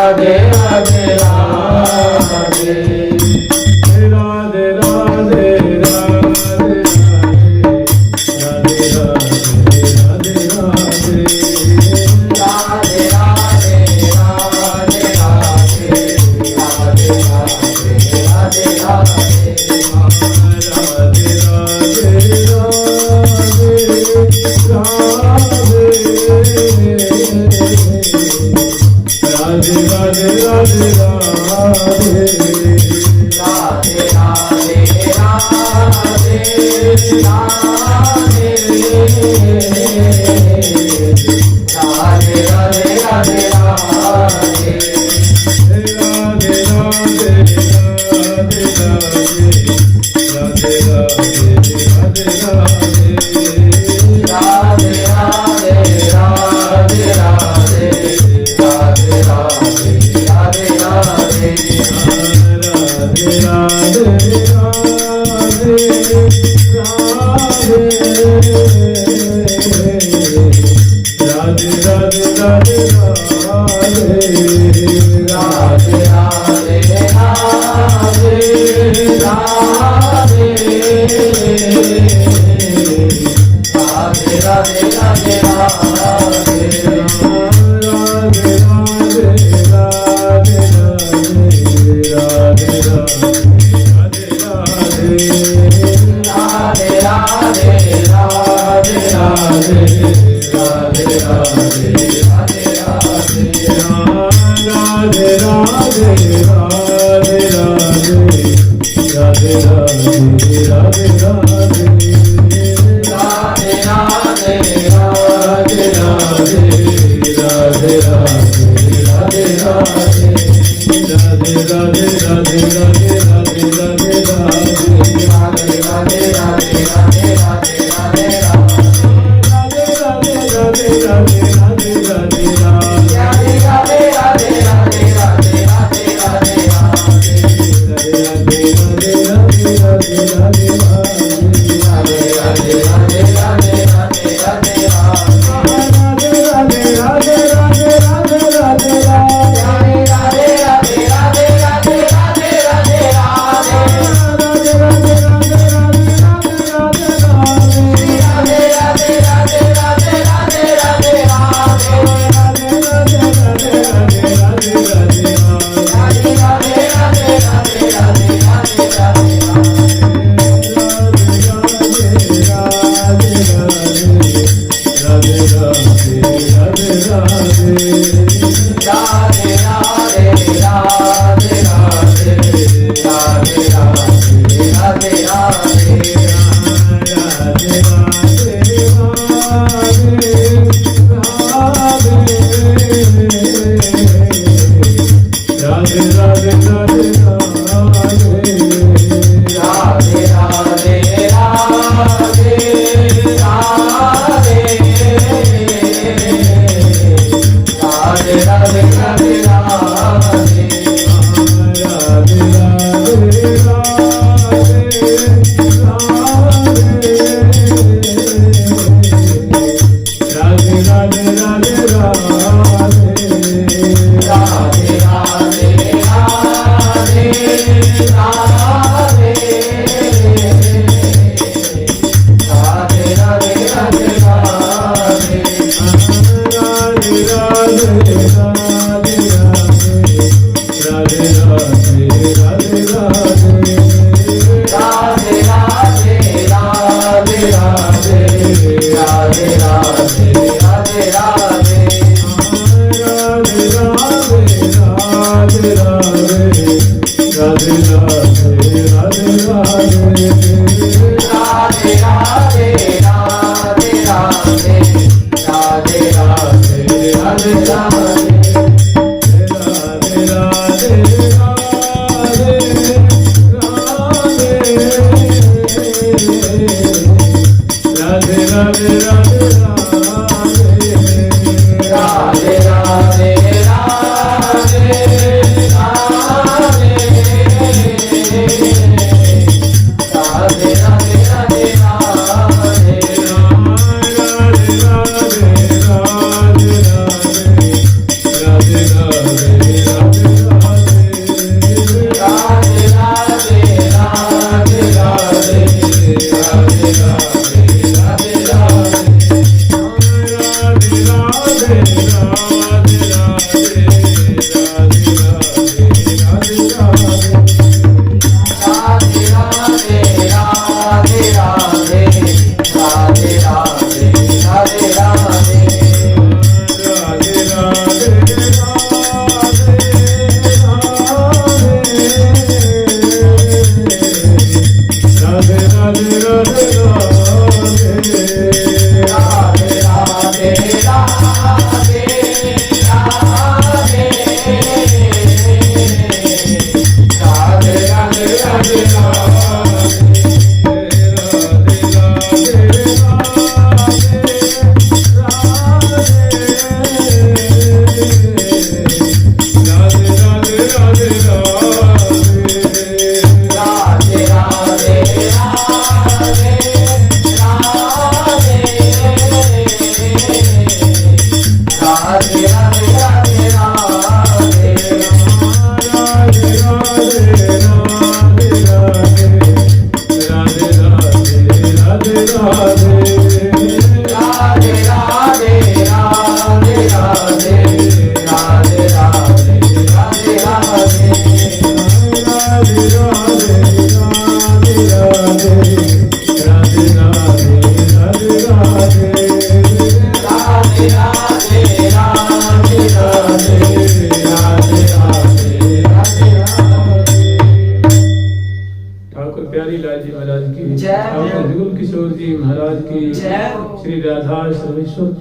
राधे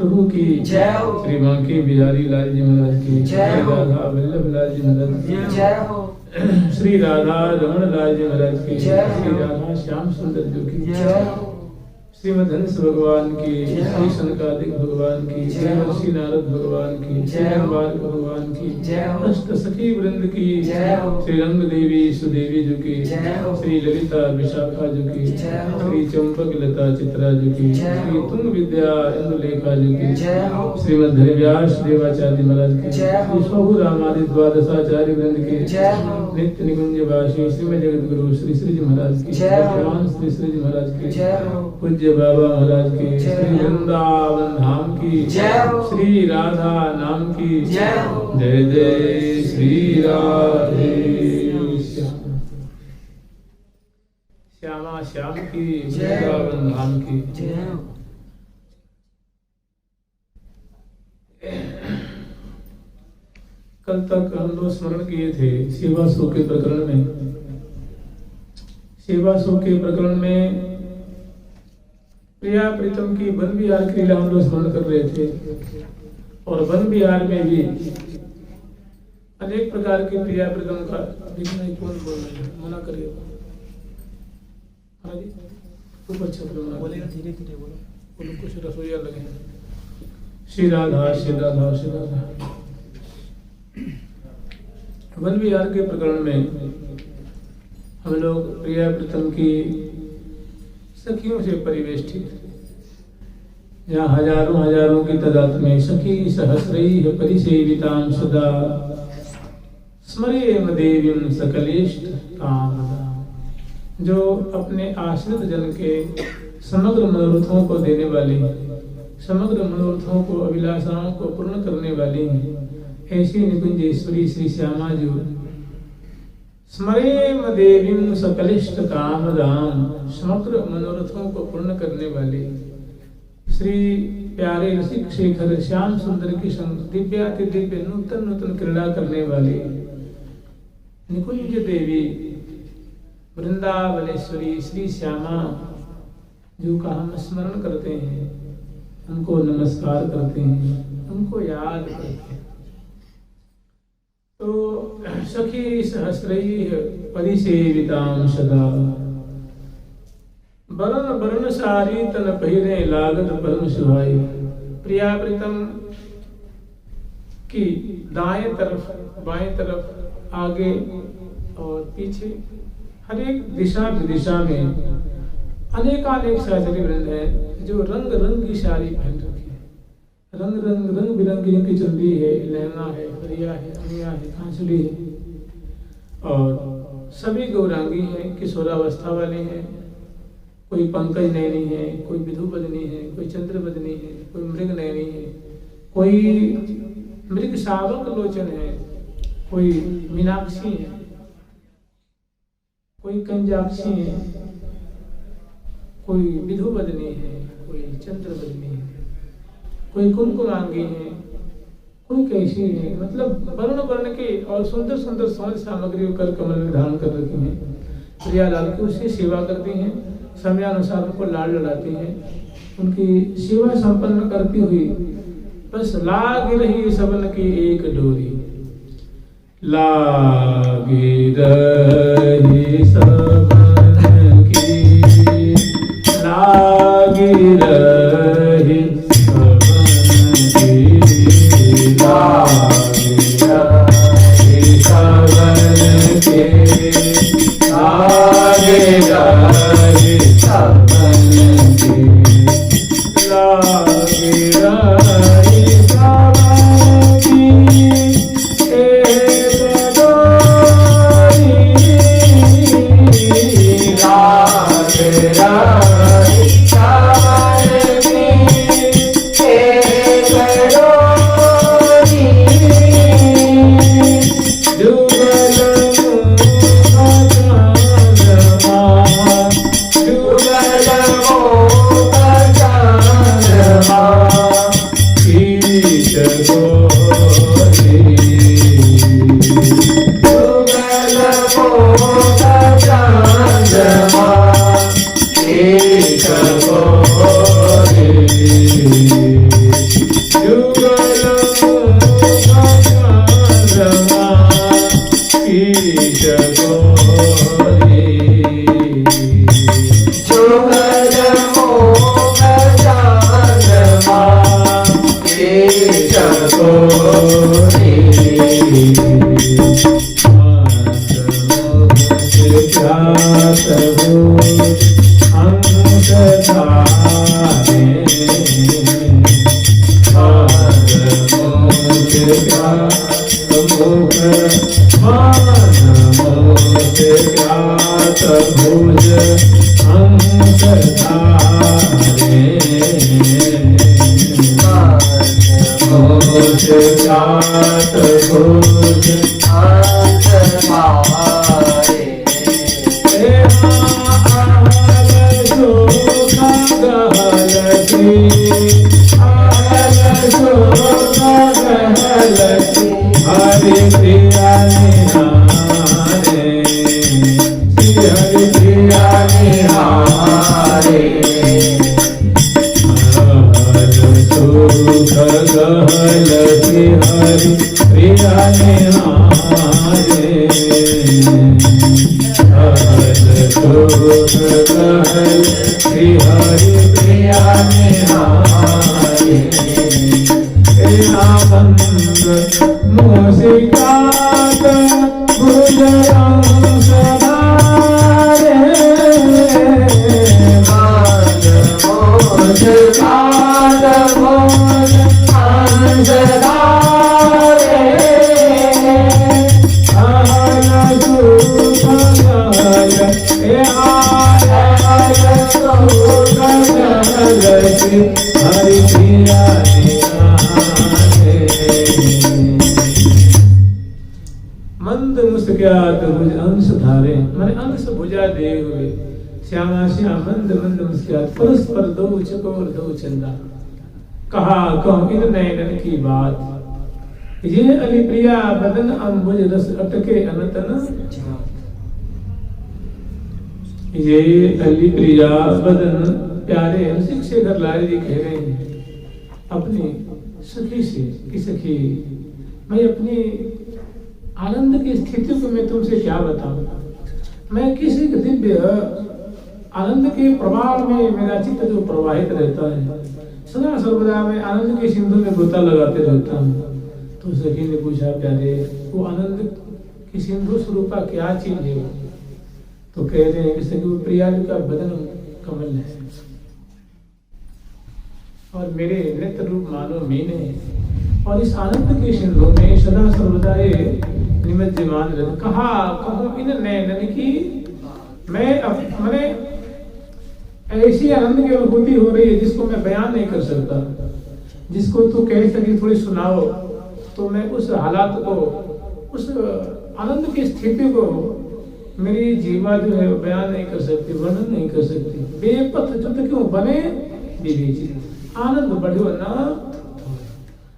प्रभु की जय हो। श्री बांके बिहारी लाल जी महाराज की जय हो। राधा वल्लभ लाल जी महाराज की जय हो। श्री राधा रमण लाल जी महाराज की जय हो। श्री राधा श्याम सुंदर जी की जय हो। श्रीमद् हंस भगवान की, श्री सनकादिक भगवान की, श्री ऋषि नारद भगवान की, श्री बाल भगवान की जय हो। अष्ट सखी वृंद की जय हो। श्री रंग देवी सुदेवी जी की जय हो। श्री ललिता विशाखा जी की जय हो। श्री चंपक लता चित्रा जी की जय हो। श्री तुंग विद्या इंदुलेखा जी की जय हो। श्रीमद् हरिव्यास देवाचार्य महाराज की जय हो। स्वभु रामादि द्वादशाचार्य वृंद की जय हो। नित्य निकुंज वासी श्रीमद् जगत गुरु श्री श्री जी महाराज की जय हो। श्री श्री जी महाराज की जय हो। पूज्य बाबा महाराज की, श्री वृंदावन धाम की जय हो। श्री राधा नाम की जय हो। जय जय श्री राधे श्यामा श्याम की, वृंदावन धाम की जय हो। कल तक हम लोग स्मरण किए थे सेवा सुख के प्रकरण में। सेवा सुख के प्रकरण में प्रिया प्रीतम की वन विहार की लीला हम लोग स्मरण कर रहे थे। और वन विहार में भी अनेक प्रकार की प्रिया प्रीतम का कौन बोल रहे हैं, मना करिए। खूब अच्छा बोलेगा, धीरे धीरे बोलो, कुछ रसोईया लगे। श्री राधा श्री राधा श्री राधा। वन विहार के प्रकरण में हम लोग प्रिया प्रीतम की सखियों से परिवेष्टित, यहाँ हजारों हजारों की तादाद में सखी सहस्रैः परिसेवितां सदा स्मरेम देवीं सकलेष्ट कामदां, जो अपने आश्रित जन के समग्र मनोरथों को देने वाली, समग्र मनोरथों को, अभिलाषाओं को पूर्ण करने वाली ऐसी निकुंजेश्वरी श्री श्यामा जी स्मरेम देवीं सकलिष्ट कामदां, समग्र मनोरथों को पूर्ण करने वाली श्री प्यारे रसिक शेखर श्याम सुंदर की संग दिव्याति दिव्य नूतन नूतन क्रीड़ा करने वाली निकुंज देवी वृंदावनेश्वरी श्री श्यामा जो का हम स्मरण करते हैं, उनको नमस्कार करते हैं, उनको याद करते हैं। तो सखी सहस्रैः परिसेवितां सदा, वरण वरण सारी तन पहिरे लागत परम सुहाई। प्रिया प्रीतम की दाएं तरफ बाएं तरफ आगे और पीछे हर एक दिशा विदिशा में अनेकानेक सहचरी वृंद है जो रंग रंग की साड़ी पहन रखी है। रंग रंग रंग बिरंगी की चुनरी है, लहंगा है, फरिया है, अनिया है, कांचली है और सभी गौरांगी हैं, किशोरावस्था वाले हैं। कोई पंकज नयनी है, कोई विधु बदनी है, कोई चंद्र बदनी है, कोई मृग नयनी है, कोई मृग शावक लोचन है, कोई मीनाक्षी है, कोई कंजाक्षी है, कोई विधु बदनी है, कोई चंद्र बदनी है, कोई कुमकुमांगी है, कोई कैसी है। मतलब वर्ण वर्ण के और सुंदर सुंदर सौंद सामग्री कर कमल में धारण कर रखी है। प्रिया लाल की उससे सेवा करती हैं, समयानुसार उनको लाड लड़ाती हैं, उनकी सेवा संपन्न करती हुई बस लाग रही सबन की एक डोरी। लागी रही सबन की, लागी रही सबन की, लागी रही सबन के, लागी रही सबन की, लागी रही सबन की एक डोरी। लागी रही सबन की एक डोरी। जुगल श्यामा श्याम मंद मंद मुस्कुरात परस्पर दो चकोर दो चंदा। कहा कहूँ इन नयनन की बात, ये अली प्रिया बदन अंबुज रस अटके अनतन। ये अली प्रिया बदन प्यारे रसिक से घर लाल जी कह रहे हैं अपनी सखी से कि सखी मैं अपनी आनंद की स्थिति को मैं तुमसे क्या बताऊं। मैं किसी दिव्य आनंद के प्रवाह में मेरा चित्त जो प्रवाहित रहता है, सदा सर्वदा मैं आनंद के सिंधु में गोता लगाते रहता हूँ। तो सखी ने पूछा, प्यारे वो आनंद की सिंधु स्वरूपा क्या चीज है? तो कह रहे हैं कि सखी वो प्रियाजू का बदन कमल है और मेरे नेत्र रूप मानो मीन है, और इस आनंद के सिंधु में सदा सर्वदा निमज्जमान रहता। कहा कहूँ इन नयन की मैंने ऐसी आनंद की अनुभूति हो रही है जिसको मैं बयान नहीं कर सकता, जिसको तू कह सके थोड़ी सुनाओ, तो मैं उस हालात को, उस आनंद की स्थिति को मेरी जीवा जो है बयान नहीं कर सकती, वर्णन नहीं कर सकती। बेपथ युद्ध क्यों बने विवेचित, आनंद बढ़ो ना,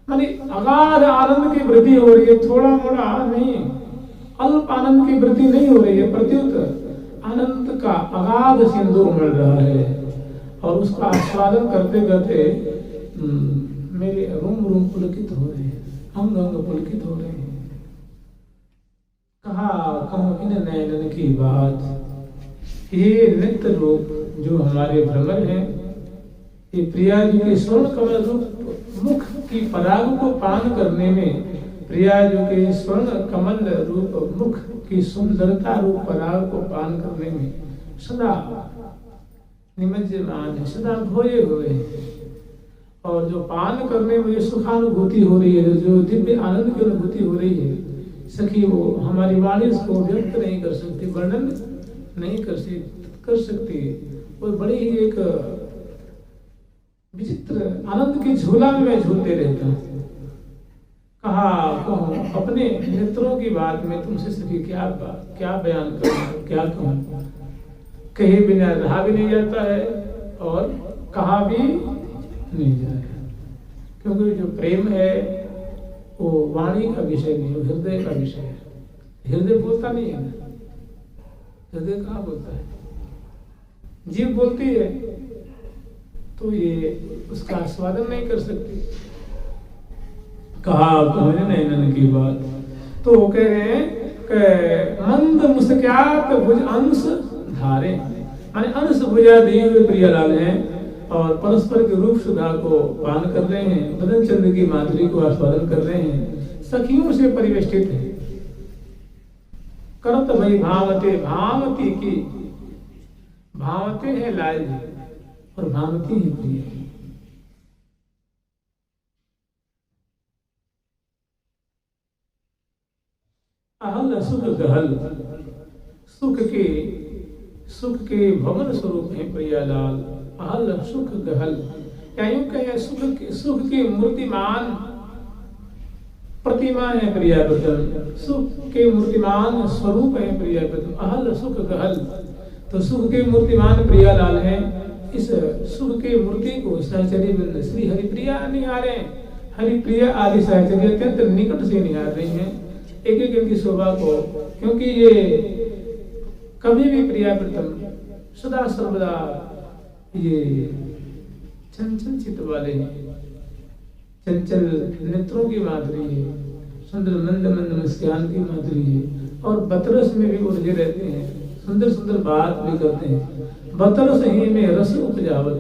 मानी अगाध आनंद की वृद्धि हो रही है, थोड़ा मोड़ा नहीं, अल्प आनंद की वृद्धि नहीं हो रही है, प्रत्युत आनंद का अगाध सिंधु उमड़ रहा है। और उसका आस्वादन करते करते मेरे रूम रूम पुलकित हो रहे हैं, अंग अंग पुलकित हो रहे हैं। कहा कहूँ इन नयन की बात, ये नित्य रूप जो हमारे भ्रमर हैं, ये प्रिया जी के स्वर्ण कमल रूप मुख की पराग को पान करने में, प्रिया जी के स्वर्ण कमल रूप मुख की सुंदरता रूप पराग को पान करने में सदा निमज्जमान है, सदा भोए हुए हैं। और जो पान करने में सुखानुभूति हो रही है, जो दिव्य आनंद की अनुभूति हो रही है, सखी वो हमारी वाणी उसको व्यक्त नहीं कर सकती, वर्णन नहीं कर सकती। वो बड़ी ही एक विचित्र आनंद के झूला में मैं झूलते रहता हूँ। कहा कहूँ अपने नेत्रों की बात में तुमसे सखी क्या बयान करूँ, क्या कहूँ? कहे बिना रहा भी नहीं जाता है और कहा भी नहीं जाता, क्योंकि जो प्रेम है वो वाणी का विषय नहीं, वो हृदय का विषय है। हृदय बोलता नहीं है, हृदय कहाँ बोलता है, जीव बोलती है, तो ये उसका आस्वादन नहीं कर सकती। कहा कहने नैनन की बात, तो कह रहे हैं मंद मुस्क्यात भुज अंश धारे, माने अंश भुजा दिए हुए प्रियलाल हैं और परस्पर के रूप सुधा को पान कर रहे हैं, बदन चंद्र की माधुरी को आस्वादन कर रहे हैं, सखियों से परिवेष्टित है। करत भई भावते, भावती की भावते है लाल जी और भावती है प्रिय। अहल सुख गहल, सुख के भवन स्वरूप है प्रियालाल। अहल सुख गहल, या यूं कहें सुख के मूर्तिमान प्रतिमा है प्रियाव्रतम, सुख के मूर्तिमान स्वरूप है प्रियाव्रतम। अहल सुख गहल, तो सुख के मूर्तिमान प्रियालाल हैं। इस सुख के मूर्ति को सहचर्य श्री हरिप्रिया निहारे, हरिप्रिया आदि सहचर्य अत्यंत निकट से निहार रही हैं एक एक इनकी शोभा को, क्योंकि ये कभी भी प्रियाव्रतम सदा सर्वदा ये चंचल चित्त वाले हैं, चंचल नेत्रों की माधुरी है, सुंदर मंद मंद मुस्कान की माधुरी है, और बतरस में भी उलझे रहते हैं, सुंदर सुंदर बात भी करते हैं। बतरस ही में रस उपजावत,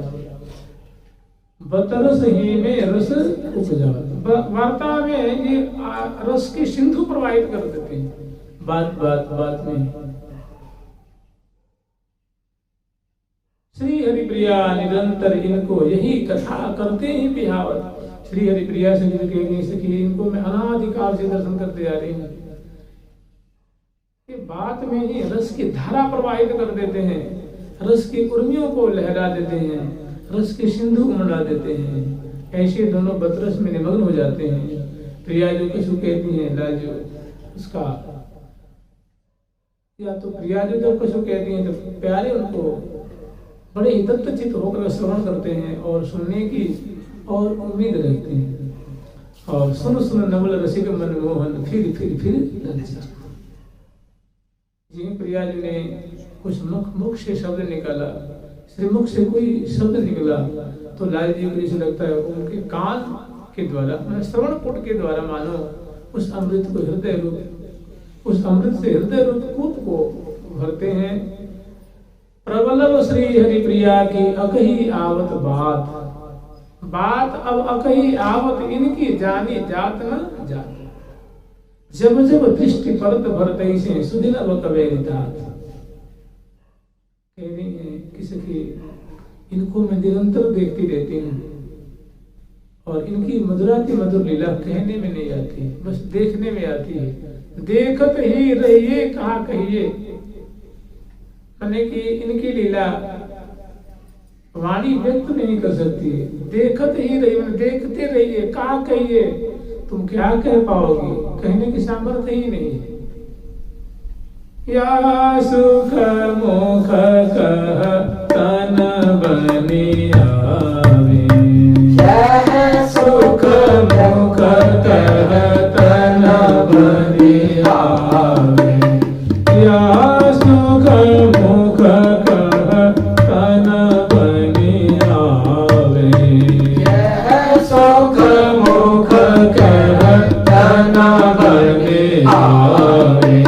बतरस ही में रस उपजावत, वार्ता में ये रस की सिंधु प्रवाहित कर देते हैं, बात बात बात में। श्री हरिप्रिया निरंतर इनको यही कथा करते ही बिहावत। श्री हरिप्रिया से जो कह नहीं सकी, इनको मैं अनादिकाल से दर्शन करते आ रही हूँ, ये बात में ही रस की धारा प्रवाहित कर देते हैं, रस की उर्मियों को लहरा देते हैं, रस की सिंधु उमड़ा देते हैं। ऐसे दोनों बतरस में निमग्न हो जाते हैं। प्रिया जो किसको कहती हैं लाजो उसका, या तो प्रिया जो जब किसको कहती हैं तो प्यारे उनको बड़े ही दत्तचित्त होकर श्रवण करते हैं और सुनने की और उम्मीद रखते हैं। और सुन सुन नवल रसिक मनमोहन फिर लज्जा। जी प्रिया जी ने कुछ मुख से शब्द निकाला, श्री मुख से कोई शब्द निकला तो लाल जी को जैसे लगता है उनके कान के द्वारा, श्रवण पुट के द्वारा मानो उस अमृत को हृदय रूप, उस अमृत से हृदय रूप कूप को भरते हैं। प्रबलव श्री हरिप्रिया की अकही आवत बात, बात अब अकही आवत इनकी जानी जात न जात। जब जब दृष्टि परत भरतई से सुदिन कबेरितात। कह रही है किसकी, इनको मैं निरंतर देखती रहती हूँ और इनकी मधुराती मधुर लीला कहने में नहीं आती, बस देखने में आती है। देखत ही रहिए कहा कहिए, माने कि इनकी लीला वाणी व्यक्त नहीं कर सकती है। देखत ही रहिए, देखते रहिए, कहा कहिए, तुम क्या कह पाओगे, कहने की सामर्थ्य ही नहीं है। या सुख मुख कह तन बनी आवे, या सुख मुख कह तन बनी आवे, या सुख मुख कह तन बनी आवे, या सुख मुख कह तन बनी आवे।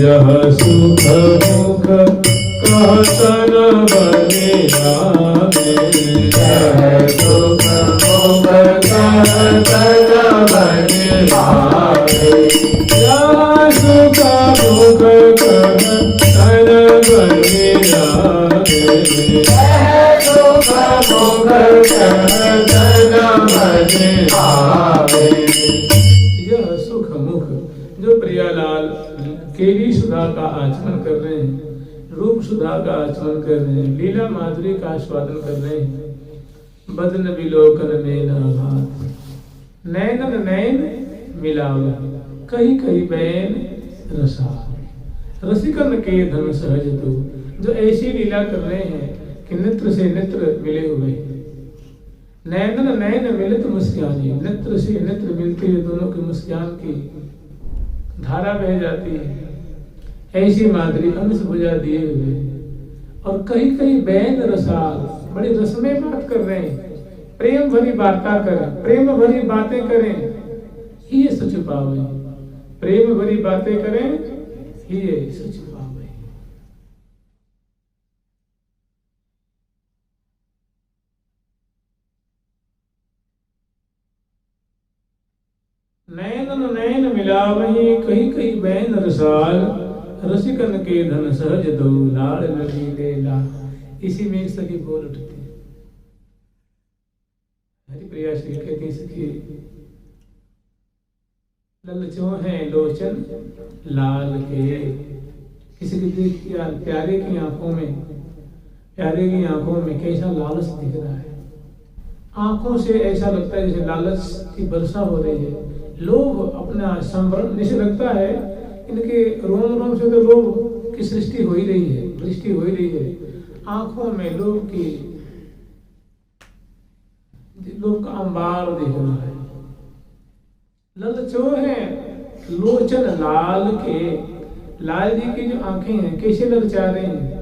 यह सुख मुख कहतन बने आवे, यह सुख मुख कहतन बने आवे, यह सुख मुख कहतन बने आवे, यह सुख मुख कहतन बने आवे। यह सुख मुख जो प्रियालाल केली सुधा का आचमन कर रहे हैं, रूप सुधा का आचमन कर रहे हैं, लीला माधुरी का आस्वादन कर रहे हैं। बदन विलोकन नैन आघात, नैनन नैन मिलाव, कहीं कहीं बैन रसा, रसिकन के धन सहज तो। जो ऐसी लीला कर रहे हैं कि नेत्र से नेत्र मिले हुए, नैनन नैन मिलित मुस्कानी, नेत्र से नेत्र मिलते हुए दोनों की मुस्कान की धारा बह जाती है। ऐसी माधुरी अंश बुझा दिए हुए, और कहीं कहीं बैन रसाल, बड़ी रसमय बात कर रहे हैं, प्रेम भरी बातें करें, प्रेम भरी बातें करें, ये सच पावे, प्रेम भरी बातें करें, ये सच पावे। नैन नैन मिलावही कहीं कहीं बैन रसाल, रसिकन के धन सहज दो, लाड़ लगी लेला। इसी में सखी बोल उठती है, हरिप्रिया श्री कहती सखी, ललचो है लोचन लाल के। किसी की देख प्यारे की आंखों में, प्यारे की आंखों में कैसा लालच दिख रहा है। आंखों से ऐसा लगता है जैसे लालच की वर्षा हो रही है, लोभ अपना संवरण जैसे लगता है। इनके रोम रोम से तो लोभ की सृष्टि हो ही रही है, दृष्टि हो ही रही है। आंखों में लोभ की, लोभ का अंबार दिख रहा है। ललचो है लोचन लाल के, लाल जी की जो आंखें हैं कैसे ललचा रहे हैं,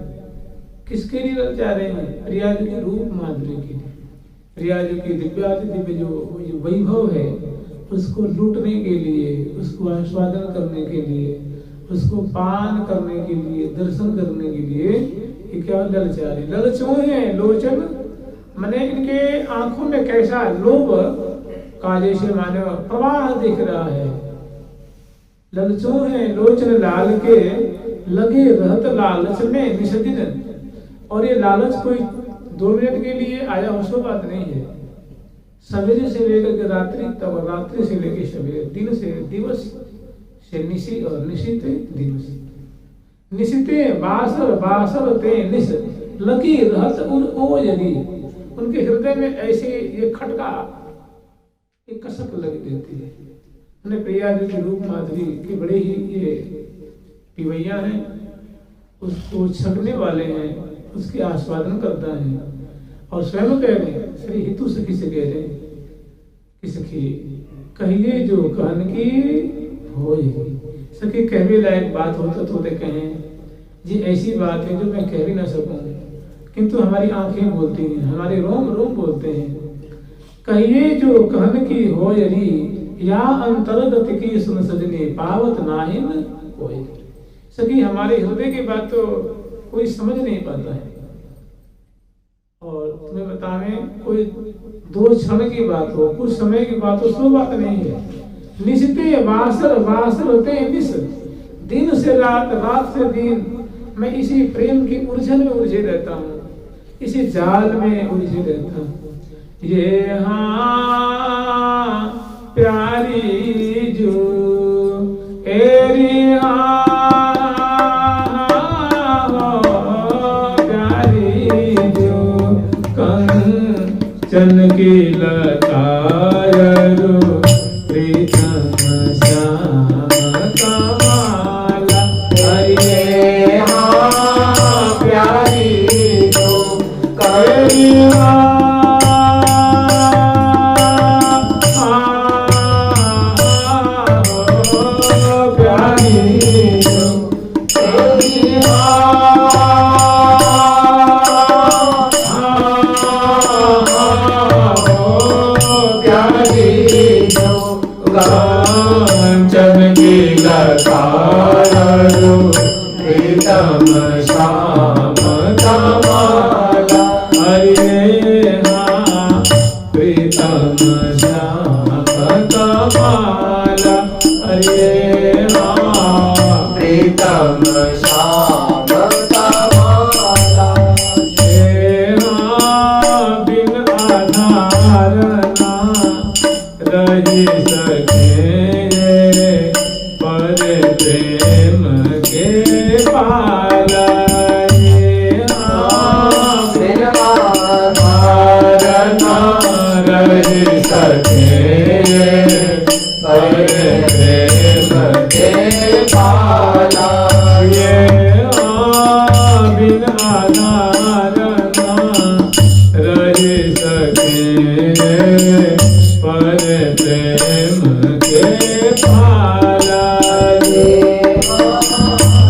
किसके लिए ललचा रहे हैं? प्रिया जी के रूप माधुरी के लिए, प्रिया जी की दिव्याति दिव्य जो वैभव है उसको लूटने के लिए, उसको आस्वादन करने के लिए, उसको पान करने के लिए, दर्शन करने के लिए ये क्या ललचा रहे? ललचो है लोचन मैंने इनके आंखों में कैसा लोभ का जैसे मानो प्रवाह दिख रहा है। ललचों है लोचन लाल के, लगे रहत लालच में निष्दिन। और ये लालच कोई 2 मिनट के लिए आया हो सो बात नहीं है। सवेरे से लेकर के रात्रि तक, रात्रि से लेकर सवेरे, दिन से दिवस से निशी और निशित दिवस। निशिते बासर बासर ते निश, लगी रहत ओ यदि। उनके हृदय में ऐसे ये खटका, ये कसक लग देती है। उन्हें प्रिया जी के रूप माधुरी के बड़े ही ये पिवैया हैं, उसको छकने वाले हैं, उसके आस्वादन करता है। और स्वयं कह रहे हैं, श्री हितु सखी से कह रहे हैं कि सखी कहिए जो कहन की होए। सखी कहने लायक बात होता तो कहें जी ऐसी बात है जो मैं कह भी ना सकूं, किंतु हमारी आंखें बोलती हैं, हमारे रोम रोम बोलते हैं। कहिए जो कहन की हो यदि, या अंतरगत की सुन सजने पावत नाहिन होए। सखी हमारे हृदय की बात तो कोई समझ नहीं पाता है। और तुम्हें बतावें, कोई 2 क्षण की बात हो, कुछ समय की बात हो, सो बात नहीं है। निशिते बासर बासर होते हैं निश, दिन से रात, रात से दिन, मैं इसी प्रेम की उलझन में उलझे रहता हूँ, इसी जाल में उलझे रहता हूँ। ये हाँ प्यारी जो एरी प्यारी जो कंचन की लतायरो प्रीतम श्याम कमाला। अरे हाँ प्यारी जो करी कांचन की लतायरो प्रीतम श्याम कमाला। अरे हाँ प्रीतम श्याम कमाला। अरे हाँ प्रीतम श्याम कमाला। हे हाँ बिन आधार ना रही सके, पर प्रेम के पाला। बिन आधार ना रही सके, पर प्रेम के पाला। ये बिन आधार ना रही सके, पर प्रेम के पाला।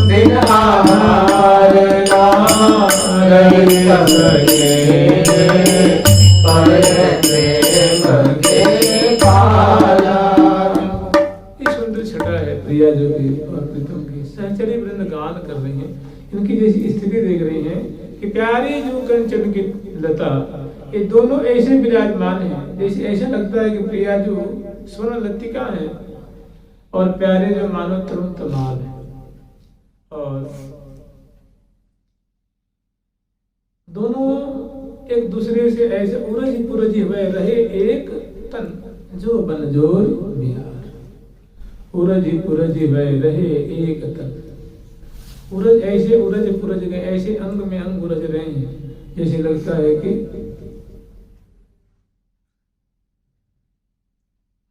बिन आधार ना रही सके, पर प्रेम के पाला। ये सुंदर छटा है प्रिया जो की और प्रीतम की सहचरी वृंद गान कर रही है। इनकी जैसी स्थिति देख रही है कि प्यारी जो कंचन की लता, ये दोनों ऐसे विराजमान हैं जैसे ऐसा लगता है कि प्रिया जो स्वर्ण लतिका है और प्यारे जो मानो तरुण तमाल है। और दोनों एक दूसरे से ऐसे उरज पुरज हुए रहे एक तन, जो बनजोर बिहार। उरज पुरज हुए रहे एक तन, उरज ऐसे उरज पुरज गए, ऐसे अंग में अंग उरज रहे हैं जैसे लगता है कि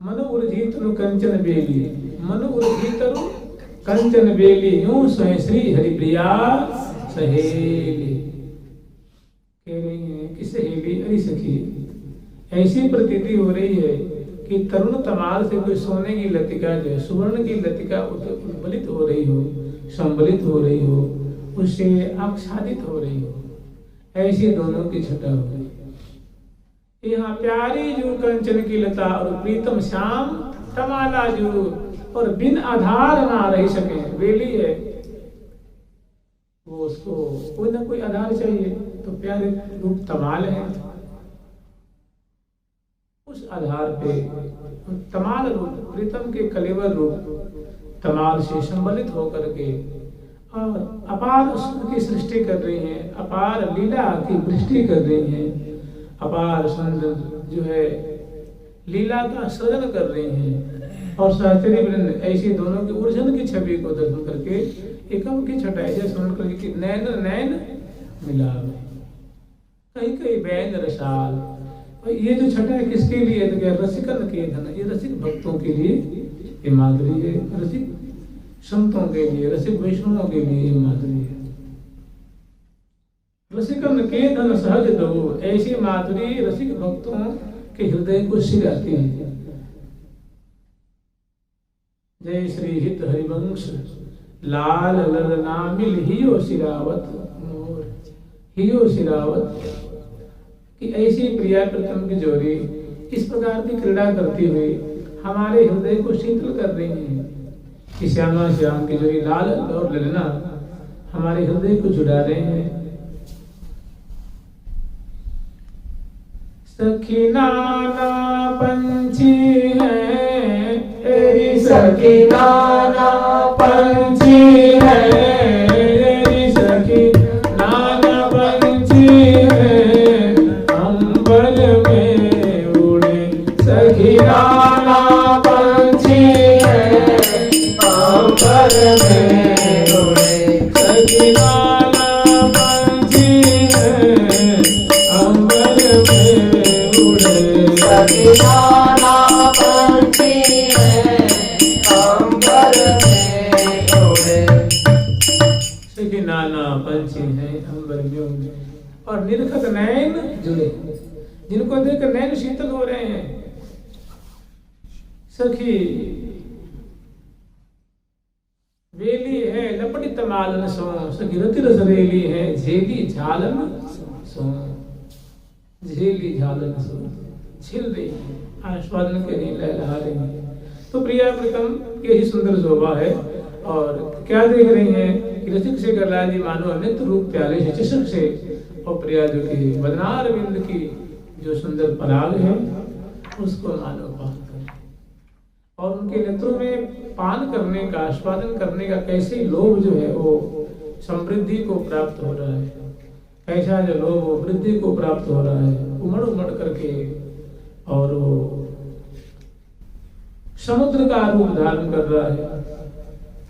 मनु उर्जितरु कंचन बेली, मनु उर्जितरु कंचन बेली, यूं स्वयं श्री हरिप्रिया सहेली। कह रही है कि सहेली अरे सखी, ऐसी प्रतीति हो रही है कि तरुण तमाल से कोई सोने की लतिका जो है, सुवर्ण की लतिका उद्बलित हो रही हो, संबलित हो रही हो, उससे आच्छादित हो रही हो, ऐसी दोनों की छटा हो रही है। यहाँ प्यारी जो कंचन की लता और प्रीतम श्याम तमाला जो, और बिन आधार ना रह सके, बेली है वो, उसको कोई ना कोई आधार चाहिए। तो प्यारे रूप तमाल है, आधार पे तमाल रूप प्रीतम के कलेवर रूप तमाल से संबलित होकर के और अपार सुख की सृष्टि कर रही हैं, अपार लीला की वृष्टि कर रही हैं, अपार सुंदर जो है लीला का सृजन कर रही हैं। और शास्त्री वृंद ऐसी दोनों की ऊर्जन की छवि को दर्शन करके एकम की छटाई से सुन करके नैन नैन मिलावे, कहीं कहीं बैन रसाल। और ये जो छटा है किसके लिए? तो क्या रसिकन के धन, ये रसिक भक्तों के लिए ये माधुरी है, रसिक संतों के लिए, रसिक वैष्णवों के लिए ये माधुरी है। रसिकन के धन सहज दो, ऐसी माधुरी रसिक भक्तों के हृदय को सिराती है। जय श्री हित हरिवंश लाल ललना मिल हियो सिरावत मोर, हियो सिरावत कि ऐसी प्रिया प्रथम की जोड़ी इस प्रकार की क्रीड़ा करती हुई हमारे हृदय को शीतल कर रही है कि श्यामा श्याम की जोड़ी लाल और ललना हमारे हृदय को जुड़ा रहे हैं। सखी नाना पंछी है तेरी, सखी नाना पंछी है तेरी, सखी नाना पंछी है अंबर में उड़े, सखी नाना पंछी है अंबर में उड़े, सखी नाना पंछी है अंबर में उड़े, सखी नाना पंछी है अंबर में उड़े, सखी नाना पंछी है अंबर में उड़े। और निरखत नैन जुड़े, जिनको देख नैन शीतल हो रहे हैं। सखी वेली है लपटित मालन सो, सखी रति रस रेली है झेली झालन सो, झेली झालन सो झिल रही आस्वादन के लिए लहला रही है। तो प्रिया प्रीतम की ही सुंदर शोभा है। और क्या देख रही हैं कि रसिक से गला जी मानो नित्य रूप प्याले से चषक से, और प्रिया जो की बदनार बिंद की जो सुंदर पराग है उसको मानो पान कर, और उनके नेत्रों में पान करने का आस्वादन करने का कैसे लोभ जो है वो समृद्धि को प्राप्त हो रहा है, कैसा जो लोभ वो वृद्धि को प्राप्त हो रहा है, उमड़ उमड़ करके। और वो समुद्र का रूप धारण कर रहा है।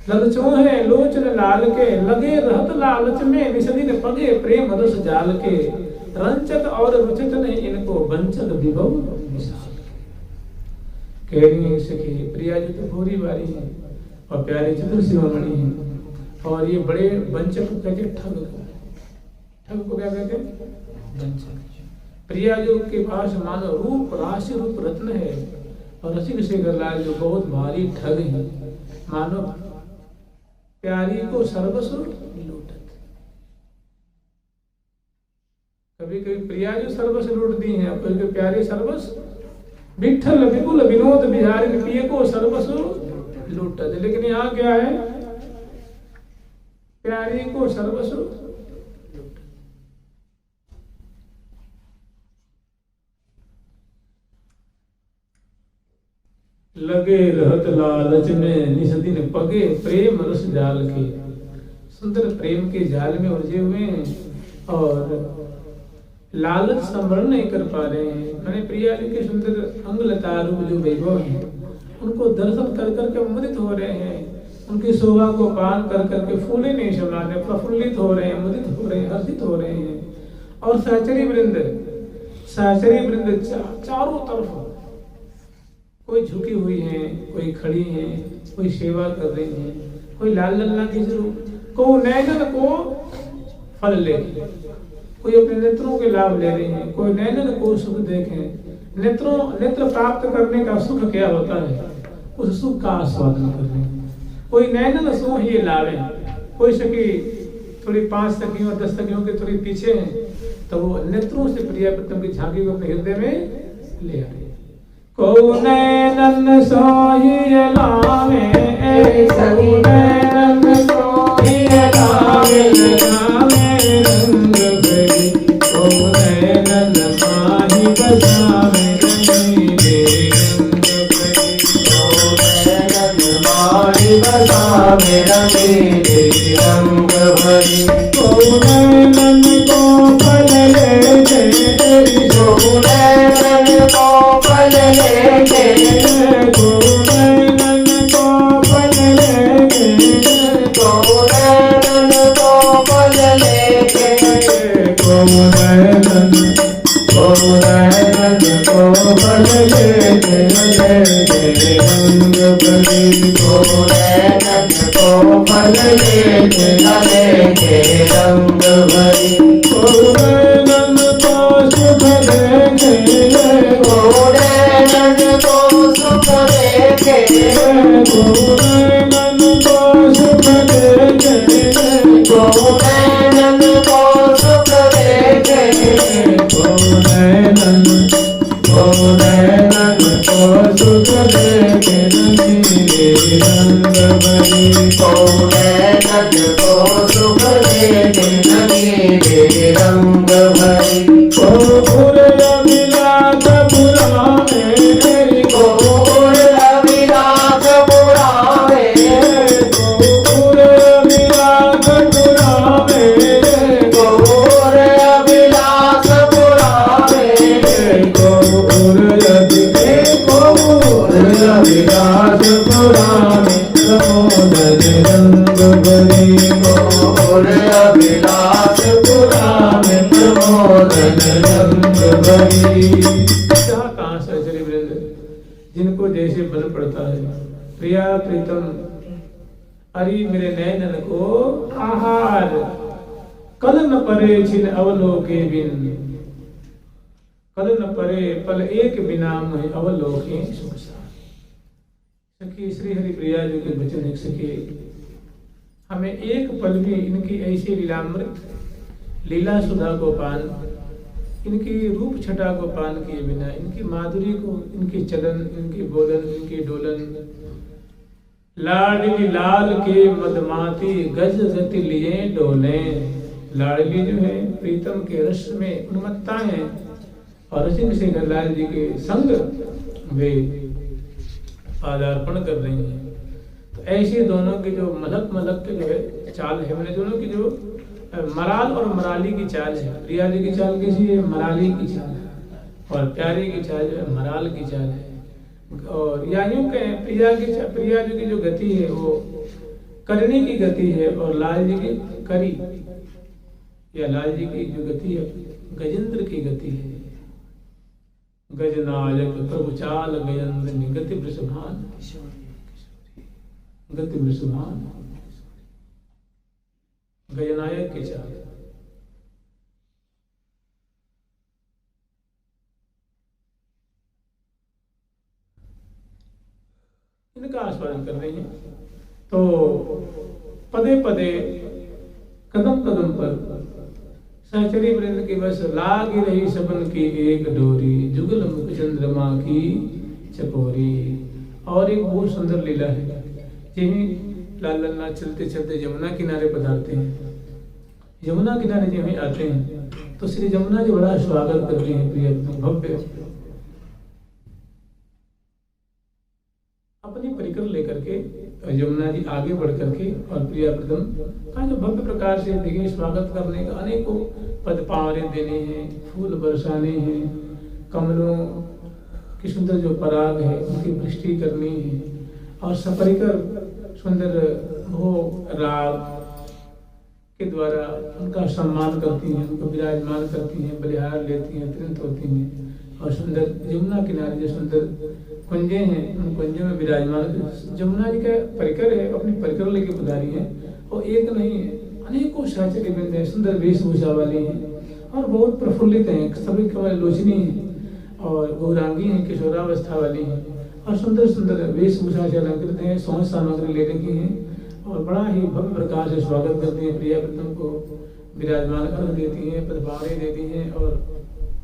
ललचो है लोचन लाल के, लगे रहत लालच में निसदिन पगे प्रेम रस जाल के, रंचत और रुचित नहीं इनको वंचक विभव विशाल। कह रही है सखी प्रिया जी तो भोरी बारी है और प्यारे चतुर शिरोमणि है, और ये बड़े वंचक को कहते ठग को, ठग को क्या कहते हैं वंचक। प्रिया जो के पास मानो रूप राशि रूप रत्न है, और रसिक शेखर लाल जो बहुत भारी ठग है, मानो प्यारी को सर्वस्व लूटत। कभी कभी प्रिया जो सर्वस्व लूट दी है, कभी कभी प्यारे सर्वस्व विठल विपुल विनोद बिहारी प्रिय को सर्वस्व लूटत। लेकिन यहाँ क्या है, प्यारी को सर्वस्व लूटत। लगे रहत लालच में निसदिन पगे प्रेम रस जाल के, सुंदर प्रेम के जाल में उलझे हुए हैं और लालच संवरण नहीं कर पा रहे हैं। मैंने प्रिया जी के सुंदर अंगलता रूप जो वैभव है उनको दर्शन कर करके मुदित हो रहे हैं, उनकी शोभा को पान कर करके फूले नहीं समाने, प्रफुल्लित हो रहे हैं, मुदित हो रहे हैं, हर्षित हो रहे हैं। और सहचरी वृंद चारों तरफ कोई झुकी हुई है, कोई खड़ी है, कोई सेवा कर रही है, कोई लाल लल्ला की जरूर, को नैनन को फल ले, कोई अपने नेत्रों के लाभ ले रहे हैं, कोई नैनन को सुख देखें। नेत्र प्राप्त करने का सुख क्या होता है, उस सुख का आस्वादन कर रहे हैं। कोई नैनन सो ही लावे, कोई सखी थोड़ी 5 सखियों 10 सखियों के थोड़ी पीछे है, तो वो नेत्रों से प्रिया प्रीतम की झांकी को अपने हृदय में ले आए। को नैनन सोही लावे, सखी नैनन सोही लावे, लावे रंग भरी, को नैनन माही बसावे, बिहारी बसावे रंगीले रंग भरी को नैनन को पल ले तेरी को नैनन को पल ले को नैनन को पल ले को नैनन को पल ले को नैनन को पल ले रंग भरी को नैनन को पल ले रंग भरी को नैनन को सुख देखे को नैनन को सुख देखे को नैनन को सुख देखे को नैनन को सुख देखे को नैनन को सुख देखे रंगीले रंग भरी को नैनन को सुख देखे रंगीले रंग भरी को अभिलाष पुरावे तेरी को अभिलाष पुरावे को अभिलाष पुरावे को अभिलाष पुरावे को अभिलाष पुरावे प्रमोद रंग भरी को अभिलाष पुरावे प्रमोद रंग भरी। कहाँ से चले वृंद जिनको जैसे बल पड़ता है प्रिया प्रीतम अरे मेरे नैनन को आहार कल न परे छिन अवलोके बिन कल न परे पल एक बिना मोहि अवलोके सुख सखी श्री हरि प्रिया जी के वचन एक सके हमें एक पल भी इनकी ऐसी लीलामृत लीला सुधा को पान इनकी रूप छटा को पान किए बिना इनकी माधुरी को इनके चलन इनके बोलन इनके डोलन लाडली लाल के मदमाती गज गति लिए डोले लाडली जो है प्रीतम के रस में उन्मत्ता है और रसिक शेखर लाल जी के संग वे पादार्पण कर रही हैं। तो ऐसे दोनों की जो मलक मलक के जो है चाल है मैंने दोनों की जो मराल और मराली की चाल है प्रिया जी की चाल कैसी है मराली की चाल है और प्यारे की चाल जो है मराल की चाल है और या यूं कहें प्रिया जी की जो गति है वो करने की गति है और लाल जी की करी या लाल जी की जो गति है गजेंद्र की गति है गजनायक प्रभु चाल गजेंद्र गति वृषभान गति वृषभान गजनायक की चाल इनका आस्वादन कर रही है। तो पदे पदे कदम कदम पर सहचरी वृंद की बस लाग रही सबन की एक डोरी जुगल मुख चंद्रमा की चकोरी। और एक बहुत सुंदर लीला है जिन्हें लाल लाल चलते चलते यमुना किनारे पधारते हैं। यमुना किनारे जब आते हैं तो श्री यमुना जी बड़ा स्वागत करते हैं प्रिय भव्य अपनी परिकर लेकर के यमुना जी आगे बढ़ करके और प्रिया प्रथम का जो भव्य प्रकार से देखिए स्वागत करने का अनेकों पद पावरे देने हैं फूल बरसाने हैं कमलों की सुंदर जो पराग है उनकी वृष्टि करनी है और सपरिकर सुंदर भोग राग के द्वारा उनका सम्मान करती हैं उनको विराजमान करती हैं बलिहार लेती हैं तुरंत होती हैं और सुंदर यमुना किनारे जो सुंदर कुंजे हैं उन कुंजों में विराजमान यमुना जी का परिकर है अपनी परिकर लेके पधारी है और एक नहीं है अनेकों सहचरी वृंद हैं सुंदर वेशभूषा वाली हैं और बहुत प्रफुल्लित हैं सभी कमल लोचनी हैं और गौरांगी हैं किशोरावस्था वाली हैं और सुंदर सुंदर वेशभूषा से अलंकृत हैं सौंध सामग्री लेने की हैं और बड़ा ही भव्य प्रकार से स्वागत करती हैं प्रिया प्रथम को विराजमान कर देती हैं पदभावरे देती हैं और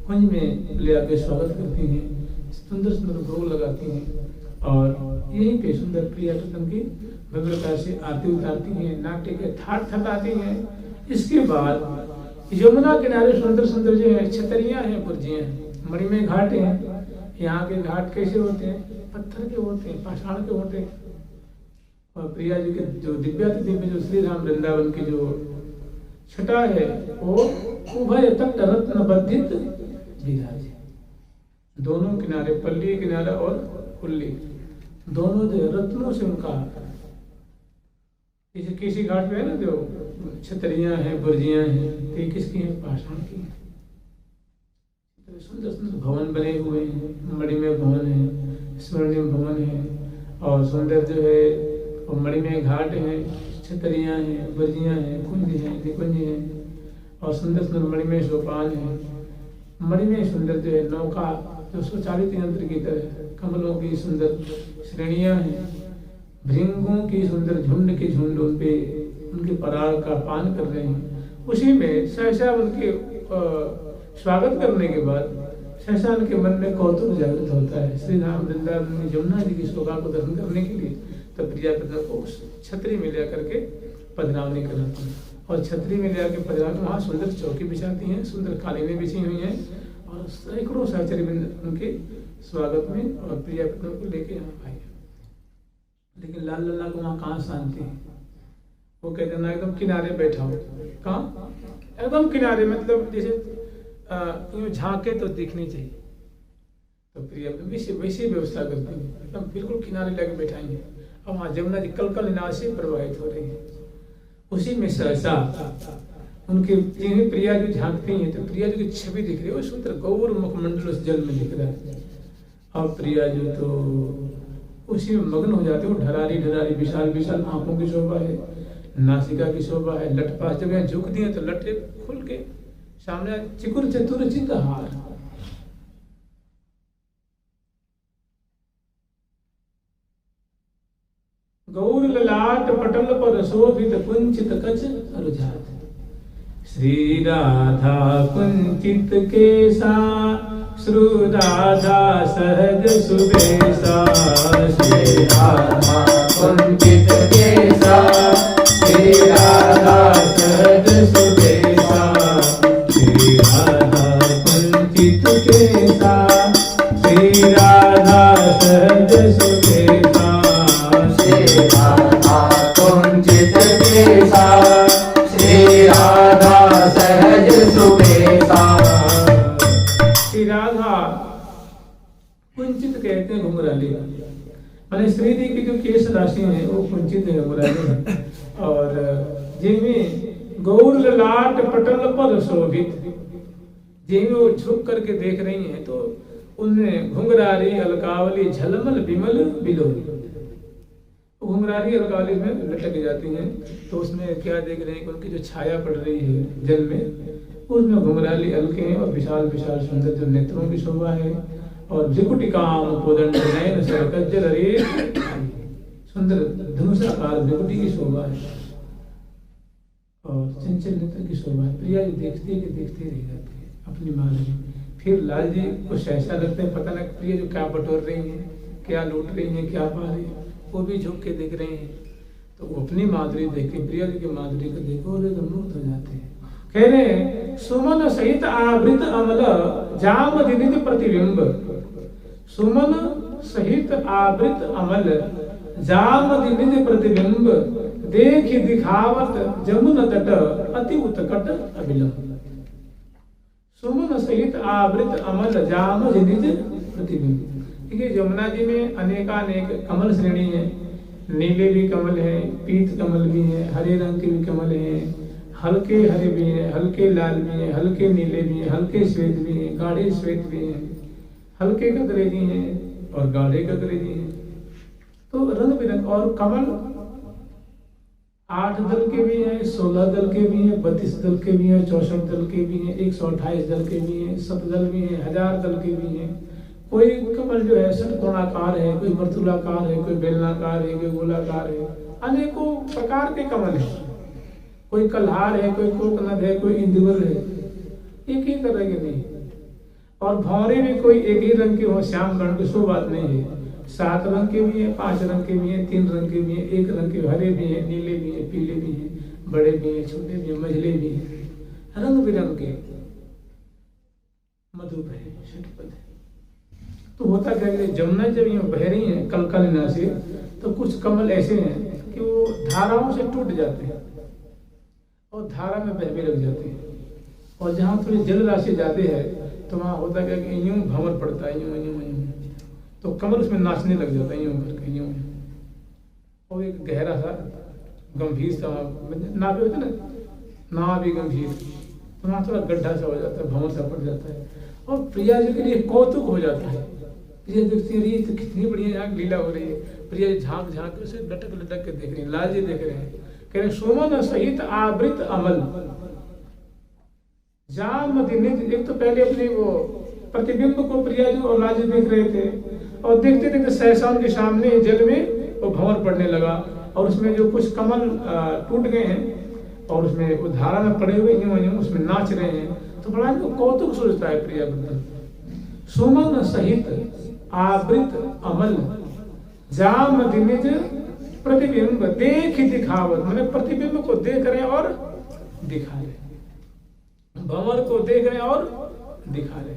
कुंज में ले आकर स्वागत करती हैं सुंदर सुंदर भोग लगाती हैं और यहीं पे सुंदर प्रिया प्रथम की भव्य प्रकार से आरती उतारती हैं नाट्य के ठाट ठटाती हैं। इसके बाद यमुना किनारे सुंदर सुंदर जो है छतरियां हैं पुर्जियां हैं मणिमय घाट हैं। यहाँ के घाट कैसे होते हैं पत्थर के होते हैं पाषाण के होते हैं और प्रिया जी के जो दिव्याति दिव्य जो श्री राम वृंदावन की जो छटा है वो उभय तट रत्न बद्धित विराज, दोनों किनारे पल्ली किनारा और कुल्ली दोनों जो रत्नों से उनका, जैसे किसी घाट पे है ना जो छतरियां हैं बुर्जियां हैं, तो ये किसकी हैं? पाषाण की। तो सुंदर सुंदर भवन बने हुए हैं, मणिमय भवन है, स्वर्णिम भवन है, और सुंदर जो है और मणिमय घाट है, छतरियां हैं, बुर्जियां हैं, कुंज हैं, निकुंज हैं, और सुंदर सुंदर मणिमय सोपान है, मणिमय सुंदर जो है नौका जो स्वचालित यंत्र की तरह, कमलों की सुंदर श्रेणियां हैं, भृंगों की सुंदर झुंड के झुंड उन पे उनके पराग का पान कर रहे हैं। उसी में सहसा उनके स्वागत करने के बाद सहसा उनके मन में कौतुक जागृत होता है। श्री राम वृंदावन में यमुना जी की शोभा को दर्शन करने के लिए तो प्रिया पत्नी को उस छतरी में ले करके पधरावनी कराती हैं, और छतरी में ले आकर पधरावनी, वहाँ सुंदर चौकी बिछाती हैं, सुंदर कालीनें बिछी हुई हैं, और सैकड़ों सहचरी उनके स्वागत में और प्रिया पत्नी को लेके यहाँ आए। लेकिन लाल लल्ला को वहाँ कहाँ शांति है, वो कहते ना एकदम किनारे बैठा हो। कहाँ? एकदम किनारे, मतलब जैसे झांके तो दिखनी चाहिए, तो प्रिया वैसी व्यवस्था करती है, एकदम बिल्कुल किनारे लगे बैठाएंगे, और वहाँ जमुना जी कल नाद से प्रवाहित हो रही है। उसी में सहसा उनके जिन्हें प्रिया जी झांकती हैं तो प्रिया जी की छवि दिख रही है, वो सुंदर गौर मुखमंडल उस जल में दिख रहा है। अब प्रिया जी तो उसी में मग्न हो जाते हो, ढरारी ढरारी विशाल विशाल आंखों की शोभा है, नासिका की शोभा है, लटपास जब यहाँ झुकती है तो लटे खुल के सामने चिकुर चतुर चित हार। गौर ललाट पटल पर शोभित कुंचित कच रुझात, श्री राधा कुंचित केसा श्रु राधा सहज सुबेसा, श्री राधा कुंचित केसा श्री राधा सहज सुबेसा, श्री राधा कुंचित केसा श्री राधा सहज सुबेसा, श्री राधा कुंचित केसा श्री राधा सहज सुबेसा। श्री राधा कुंचित कहते हैं घुंघराली, माने श्रीदेवी की जो केश राशि है वो कुंचित है, घुंघराली है, और जिनमें गौर ललाट पटल पर शोभित, जिनमें वो झुक करके देख रही हैं तो उनमें घुंघरारी अलकावली झलमल बिमल बिलोरी, घुंघरारी अलकावली में लटक जाती हैं, तो उसमें क्या देख रहे हैं कि उनकी जो छाया पड़ रही है जल में, उसमें घुंघराली अलके हैं, और विशाल विशाल सुंदर जो नेत्रों की शोभा है, और भ्रिकुटिकाम कोदंड नयन सरकज्जल रे, सुंदर धनुषाकार भ्रिकुटी की शोभा है, और चंचल नेत्र की शोभा है। प्रिया जी देखते रह जाती है अपनी माँ जी। फिर लाल जी को सहसा लगता है, पता नहीं प्रिया जो क्या बटोर रही है, क्या लूट रही है, क्या पा रही है, वो भी झुक के देख रहे हैं, तो वो अपनी माधुरी देख के प्रिया जी की माधुरी को देखो और एकदम मुक्त हो जाते हैं। कह रहे सुमन सहित आवृत अमल जाम दिनित प्रतिबिंब, सुमन सहित आवृत अमल जाम दिनित प्रतिबिंब, देख दिखावत जमुन तट अति उत्कट अभिलंब। सुमन सहित आवृत अमल जाम दिनित प्रतिबिंब, देखिए जमुना जी में अनेकानेक कमल श्रेणी है, नीले भी कमल है, पीत कमल भी है, हरे रंग के भी कमल हैं, हल्के हरे भी हैं, हल्के लाल भी हैं, हल्के नीले भी हैं, हल्के श्वेत भी हैं, गाढ़े श्वेत भी हैं, हल्के ककरे भी हैं और गाढ़े ककरे भी हैं। तो रंग बिरंग, और कमल 8 दल के भी हैं, 16 दल के भी हैं, 32 दल के भी हैं, 64 दल के भी हैं, 128 दल के भी हैं, 7 दल भी हैं, 1000 दल के भी हैं। कोई कमल जो है षटकोणाकार है, कोई वर्तुलाकार है, कोई बेलनाकार है, कोई गोलाकार है, अनेकों प्रकार के कमल है। कोई कल्हार है, कोई कोकनद है, कोई इंदिवर है, एक ही तरह के नहीं। और भौरे में कोई एक ही रंग के हो, श्याम वर्ण की सो बात नहीं है। 7 रंग के भी हैं, 5 रंग के भी हैं, 3 रंग के भी हैं, 1 रंग के, हरे भी हैं, नीले भी हैं, पीले भी हैं, बड़े भी हैं, छोटे भी हैं, मझले भी हैं, रंग बिरंग के मधुप है, षटपद है। तो होता क्या है, जमुना जब ये बह रही है कलकलना से, तो कुछ कमल ऐसे हैं धाराओं से टूट जाते हैं और धारा में बहने लग जाते हैं। और जहाँ थोड़ी जल राशि ज्यादा है तो वहाँ होता है कि यूं भंवर पड़ता है, यूं यूं यूं, तो कमर उसमें नाचने लग जाता है यूं करके यूं। और एक गहरा सा गंभीर सा नाभि होता है ना, नाभि गंभीर, तो वहाँ थोड़ा गड्ढा सा हो जाता है, भंवर सा पड़ जाता है। और प्रिया जी के लिए कौतुक हो जाता है। प्रिया देखती है तो कितनी बढ़िया यहाँ लीला हो रही है। प्रिया जी झाँक झाँक के उसे लटक लटक के देख रही है, लाल जी देख रहे हैं, कह रहे सुमन सहित आवृत अमल जान मदीने। एक तो पहले अपने वो प्रतिबिंब को प्रिया जी और लाल जी देख रहे थे और देखते देखते सहसा उनके सामने जल में वो भंवर पड़ने लगा और उसमें जो कुछ कमल टूट गए हैं और उसमें वो धारा में पड़े हुए यूं यूं उसमें नाच रहे हैं। तो बड़ा इनको कौतुक सोचता है प्रिया बंधन। सुमन सहित आवृत अमल जाम दिनिज प्रतिबिंब देख दिखावत, मैंने प्रतिबिंब को देख रहे और दिखा रहे, भंवर को देख रहे और दिखा रहे।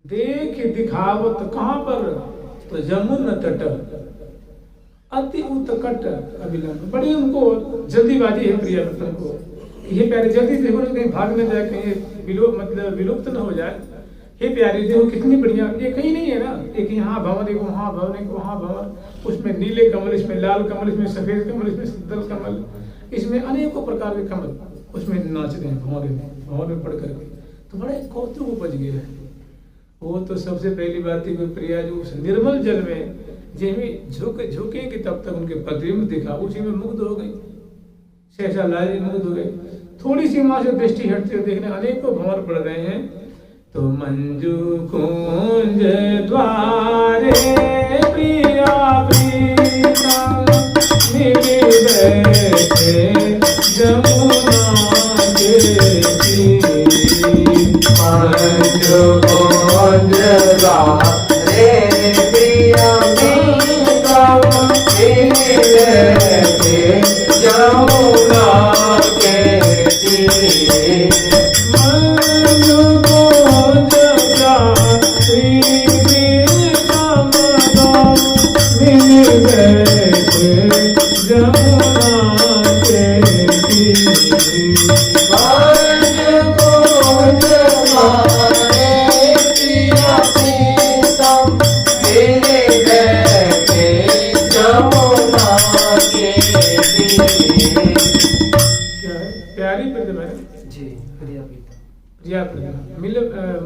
देख दिखावत कहाँ पर, तो यमुन तट अति उत्कट अभिलंब। बड़ी उनको जल्दीबाजी है प्रिया बंधन को, ये प्यारे जल्दी देखो ना कहीं भाग न जाए, कहीं विलुप्त न हो जाए। हे प्यारी देखो कितनी बढ़िया, ये कहीं नहीं है ना, एक यहाँ भंवर, एक वहाँ भंवर, एक वहाँ भंवर, उसमें नीले कमल, इसमें लाल कमल, इसमें सफेद कमल, इसमें सिद्धल कमल, इसमें अनेकों प्रकार के कमल उसमें नाच रहे हैं भंवर में पढ़ करके। तो बड़ा कौतुक उपज गया है। वो तो सबसे पहली बात थी कि प्रिया जो उस निर्मल जल में जिनमें झुकेंगे तब तक उनके प्रतिबिंब दिखा, उसी में मुग्ध हो गई। सहसा लाल जी मुग्ध हो गए। थोड़ी सी वहां से दृष्टि हटते देखने अनेकों भंवर पड़ रहे हैं। तो मंजू कुंज द्वारे प्रिया प्रीतम मिली बैठे जमुना के तीर। मंजू कुंज द्वारे प्रिया प्रीतम मिली बैठे जमुना के तीर।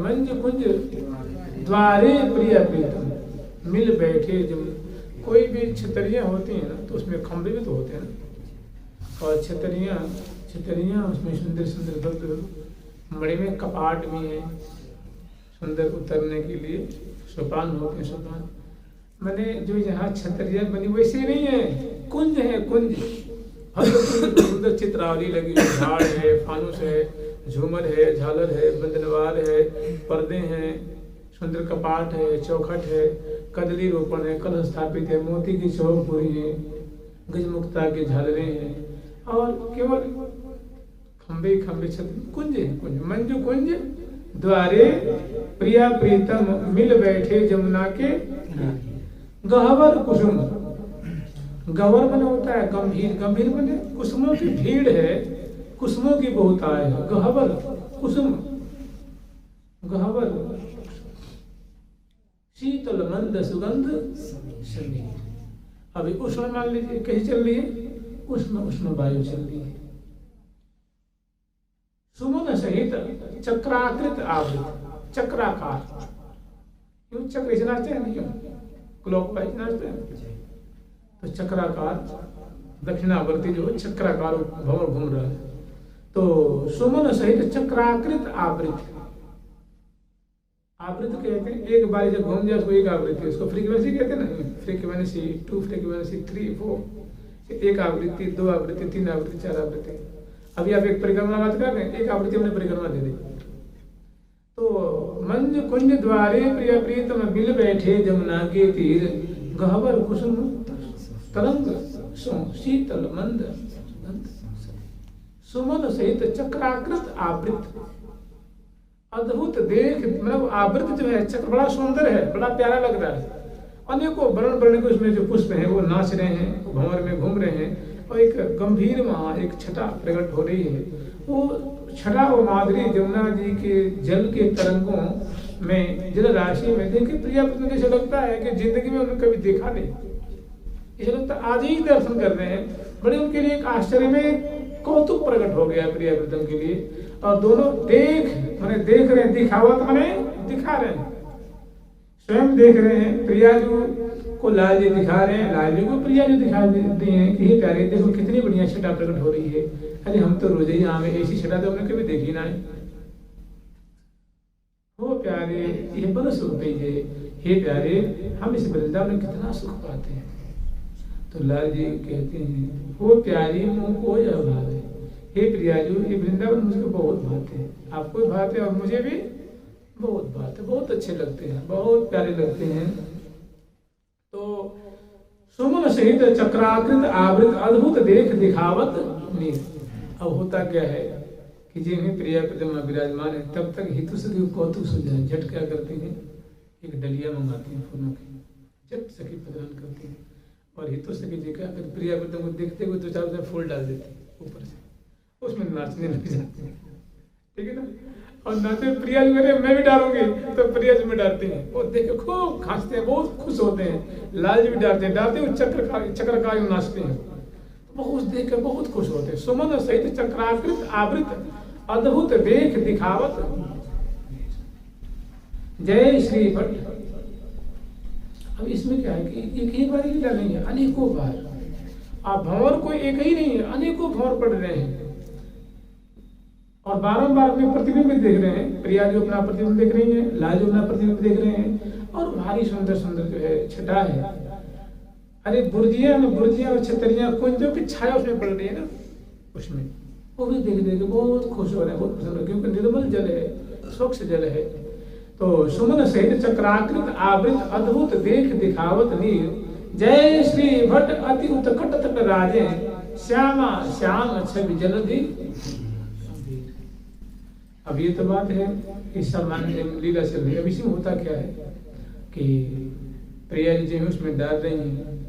मंज कुंज द्वारे प्रिय प्रीतम मिल बैठे। जब कोई भी छतरियाँ होती हैं ना तो उसमें खंभे भी तो होते हैं ना, और छतरियाँ उसमें सुंदर सुंदर भव्य बड़े में कपाट भी है, सुंदर उतरने के लिए सोपान होते हैं। सोपान मैंने जो यहाँ छतरियाँ बनी वैसे नहीं है, कुंज है, कुंज सुंदर चित्रावली लगी, झाड़ है, फानुस है, झूमर है, झालर है, बंदनवार है, पर्दे हैं, सुंदर कपाट है, चौखट है, कदली रोपण है, कलश स्थापित है, मोती की चौक पूरी है, गजमुक्ता के झालरें हैं और केवल खंबे खंबे छत। कुंज है, कुंज मंजू कुंज द्वारे प्रिया प्रीतम मिल बैठे जमुना के गहवर कुसुम। गवर मन होता है गंभीर, गंभीर मने कुसुमों की भीड़ है, कुसुमों की बहुत आय है। गहवर कुसुम, गहवर शीतल मंद सुगंध समीर। अभी उष्ण मान लीजिए कहीं चल रही है, उष्ण उष्ण वायु चल रही है। सुमन सहित चक्राकृत आवृत, चक्राकार, क्यों चक्र से नाचते हैं, क्यों क्लॉकवाइज नाचते हैं, तो चक्राकार दक्षिणावर्ती जो चक्राकार भंवर घूम रहा है। तो सुमन सहित चक्राकृत आवृत, आवृत कहते हैं एक बार जब घूम जाए उसको एक आवृत्ति, उसको फ्रीक्वेंसी कहते हैं ना, फ्रीक्वेंसी 2, फ्रीक्वेंसी 3, 4, एक आवृत्ति, 2 आवृत्ति, 3 आवृत्ति, 4 आवृत्ति। अभी आप एक परिक्रमा बात कर रहे हैं, एक आवृत्ति हमने परिक्रमा दे दी। तो मंज कुंज द्वारे प्रिय प्रीतम मिल बैठे जमुना के तीर। गहवर कुसुम तरंग शीतल मंद सुमन सहित चक्राकृत आवृत। अद्भुत देख, मतलब आवृत जो है चक्र बड़ा सुंदर है, बड़ा प्यारा लग रहा है अनेकों वर्ण वर्ण के उसमें जो पुष्प हैं वो नाच रहे हैं, वो भंवर में घूम रहे हैं, और एक गंभीर वहाँ एक छटा प्रकट हो रही है। वो छटा वो माधुरी जमुना जी के जल के तरंगों में, जल राशि में देखे प्रिया पत्नी को ऐसा लगता है कि जिंदगी में उन्होंने कभी देखा नहीं, ऐसा लगता है आज ही दर्शन कर रहे हैं। बड़े उनके लिए एक आश्चर्य में कौतुक प्रकट हो गया प्रिया पत्नी के लिए। और दोनों मैंने देख रहे हैं, दिखावत मैंने दिखा रहे हैं, स्वयं देख रहे हैं। प्रियाजू को लाल जी दिखा रहे हैं, लाल जी को प्रियाजू दिखा देते हैं कि ये प्यारे देखो कितनी बढ़िया छटा प्रकट हो रही है। अरे हम तो रोज ही आवे, ऐसी छटा तो हमने कभी देखी ना है। हो प्यारे ये बड़ा सुख पे है, हे प्यारे हम इस वृंदावन में कितना सुख पाते हैं। तो लाल जी कहते हैं हो प्यारी मुँह को अभाव है, हे प्रियाजू ये वृंदावन मुझको बहुत भाते हैं, आपको भाते और मुझे भी बहुत भाते, बहुत अच्छे लगते हैं, बहुत प्यारे लगते हैं। तो सुमन सहित चक्राकृत आवृत अद्भुत देख दिखावत नीर। अब होता क्या है कि जिन्हें प्रिया प्रतिमा विराजमान है तब तक हितु सखी कौतुक सो जाए, झट क्या करती हैं, एक डलिया मंगाती हैं फूलों की, झट सखी प्रदान करती हैं। और हितु सखी जी क्या करती, प्रिया प्रतिमा को देखते हुए 2-4 फूल डाल देती है ऊपर से, उसमें नाचने लग जाती है, ठीक है ना। और नाचते प्रिया जी कहते मैं भी डालूंगी, तो प्रिया जी में डालती हैं, वो देख के खूब खांसते हैं, बहुत खुश होते हैं। लाल जी भी डालते हैं चक्रका नाचते हैं, बहुत देख के बहुत खुश होते हैं। सुमन सहित चक्राकृत आवृत अद्भुत देख दिखावत जय श्री भट्ट। अब इसमें क्या है कि एक ही बार लीला नहीं है, अनेकों बार। आप भंवर कोई एक ही नहीं है, अनेकों भंवर पड़ रहे हैं और बारंबार अपने प्रतिबिंब देख रहे हैं। प्रिया जो अपना प्रतिबिंब देख रही है, लाल जो अपना प्रतिबिंब देख रहे हैं, और भारी सुंदर सुंदर जो है छटा है। अरे बुर्जियां और छतरियां कुंजों की छाया उसमें पड़ रही है ना, उसमें वो भी देख देख बहुत खुश हो रहे हैं, बहुत पसंद है, क्योंकि निर्मल जल है, स्वच्छ जल है। तो सुमन सहित चक्राकृत आवृत अद्भुत देख दिखावत नीर, जय श्री भट्ट अति उत्कट तट राजे, श्यामा श्याम छवि जलधि। अब ये तो बात है कि सामान्य लीला चल रही है। अब इसमें होता क्या है कि प्रिया जी उसमें डाल रही हैं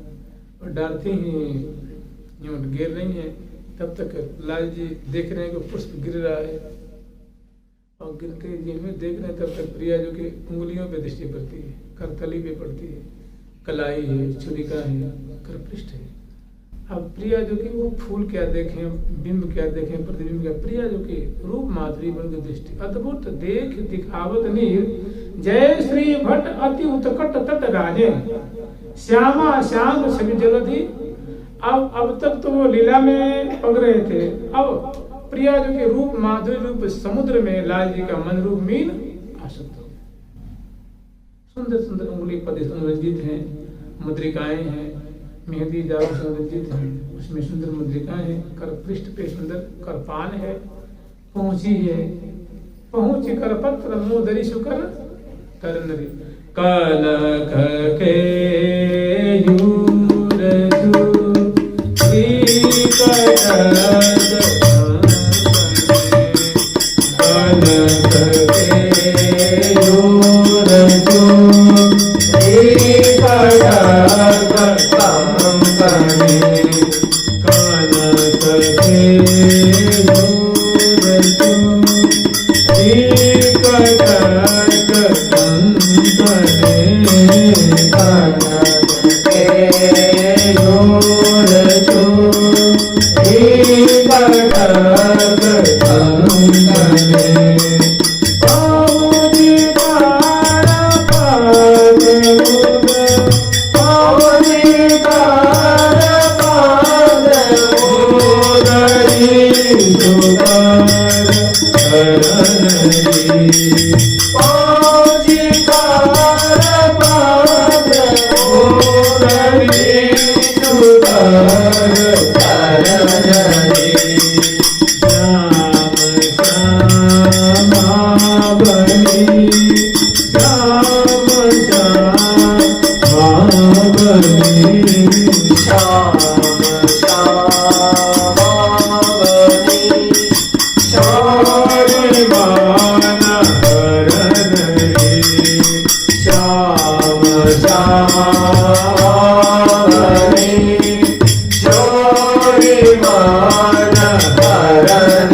और डालती ही यूं गिर रही हैं, तब तक लाल जी देख रहे हैं कि पुष्प गिर रहा है, और गिरते जिनमें देख रहे हैं तब तक प्रिया जी की उंगलियों पे दृष्टि पड़ती है, करतली पे पड़ती है, कलाई है, छुरिका है, करपृष्ठ है। अब प्रिया जो कि वो फूल क्या देखें, बिंब क्या देखें, प्रतिबिंब क्या, प्रिया जो कि रूप माधुरी बन की दृष्टि अद्भुत देख दिखावत नीर, जय श्री भट्ट अति उत्कट तट राजे, श्यामा श्याम छवि जलधि। अब तक तो वो लीला में पग रहे थे, अब प्रिया जो के रूप माधुरी रूप समुद्र में लाल जी का मन रूप मीन आसक्त हो। सुंदर सुंदर उंगली पद संरंजित हैं, मुद्रिकाएं हैं, मेहंदी जाल संरंजित है, उसमें सुंदर मुद्रिकाएं हैं, कर पृष्ठ पे सुंदर करपान है, पहुंची है, पहुंच कर पत्र मोदरी सुकर तरनरी कनक के Hey, मान हरण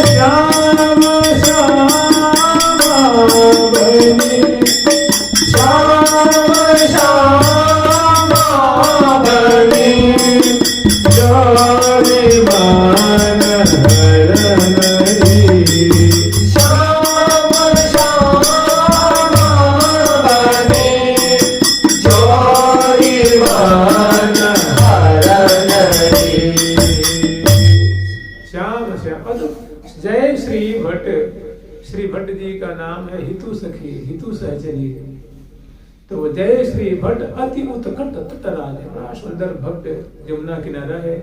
श्याम श्यामा बनी श्याम श्यामा बनी जोरी मान हरण श्याम श्यामा बनी जोरी मान हरण श्याम श्याम। जय श्री भट्ट। श्री भट्ट जी का नाम है हितु सखी, हितु सहचरी। तो वो जय श्री भट्ट अति उत्कट तटराज है, बड़ा सुंदर भक्त। यमुना किनारा है,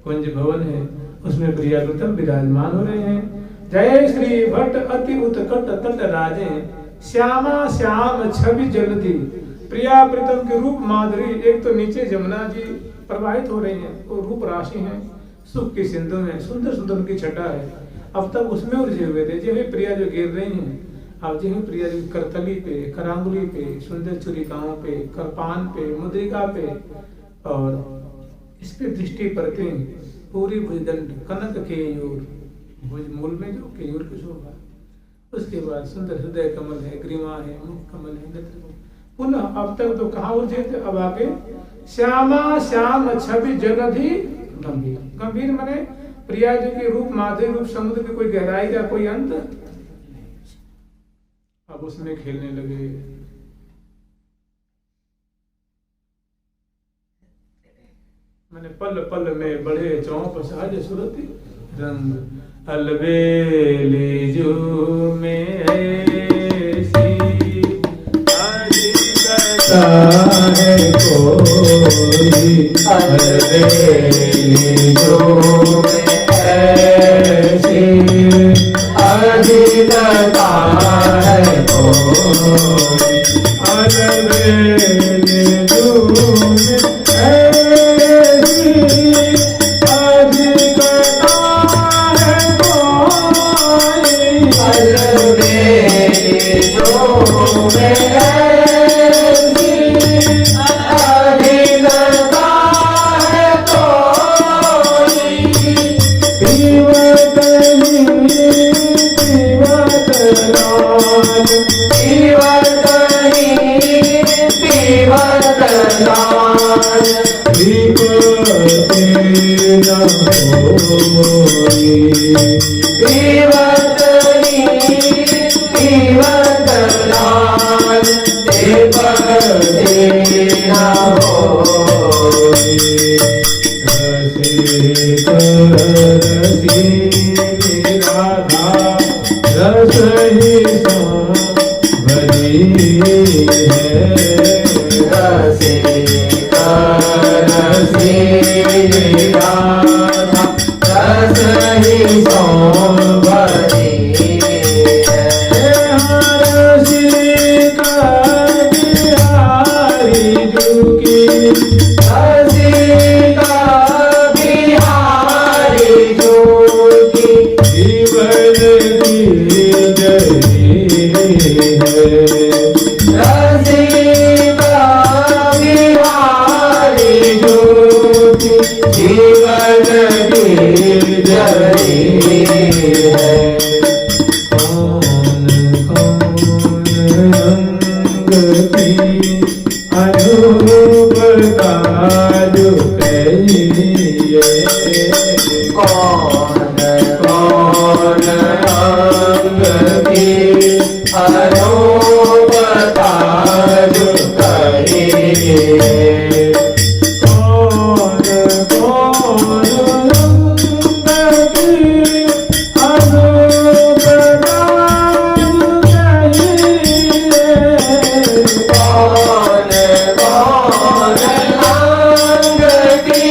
कुंज भवन है, उसमें प्रियागुतम विराजमान हो रहे हैं। जय श्री भट्ट अति उत्कट तटराजे श्यामा श्याम छवि जलती। प्रिया प्रीतम के रूप माधुरी। एक तो नीचे यमुना जी प्रवाहित हो रही हैं, वो रूप राशि हैं, सुख की सिंधु में, सुंदर सुंदर उनकी छटा है। अब तक उसमें उलझे हुए थे। जो प्रिया जो गिर रही हैं, अब जो प्रिया जी करतली पे, करांगुली पे, सुंदर चुरिकाओं पे, करपान पे, मुद्रिका पे, और इस पे दृष्टि पड़ते पूरी भुजदंड कनक केयूर, भुज मूल में जो केयूर की शोभा। उसके बाद सुंदर हृदय कमल है, ग्रीवा है, मुख कमल है, नेत्र। पुनः अब तक तो कहाँ उलझे थे, अब आगे श्यामा श्याम छवि जलधि गंभीर। गंभीर माने प्रिया जी के रूप माधुरी रूप समुद्र की कोई गहराई का कोई अंत। अब उसमें खेलने लगे। मैंने पल पल में बढ़े चौप सहज सुरति रंग अलबेली जो में ऐसी अधिकता है कोई अलबेली जो में ऐसी अधिकता है कोई अलबेली जो में ऐसी अधिकता है कोई अलबेली जो में ऐसी अधिकता है कोई पीवत लाल पीवत लाल पीवते न होई पीवत लाल पीवते न होई रसी राधा रस ही भरी है रसी राधा रस ही भरी है रसी का बिहारी जुकी रसिका बिहारी जोगी जीवन की जरी है रसिका बिहारी जोगी जीवन की जरी है कौन कौन रंग की अनूपता जो कहिए कौन कौन रंग की अनूपता जो कहिए कौन कौन रंग की अनूपता जो कहिए कौन कौन रंग की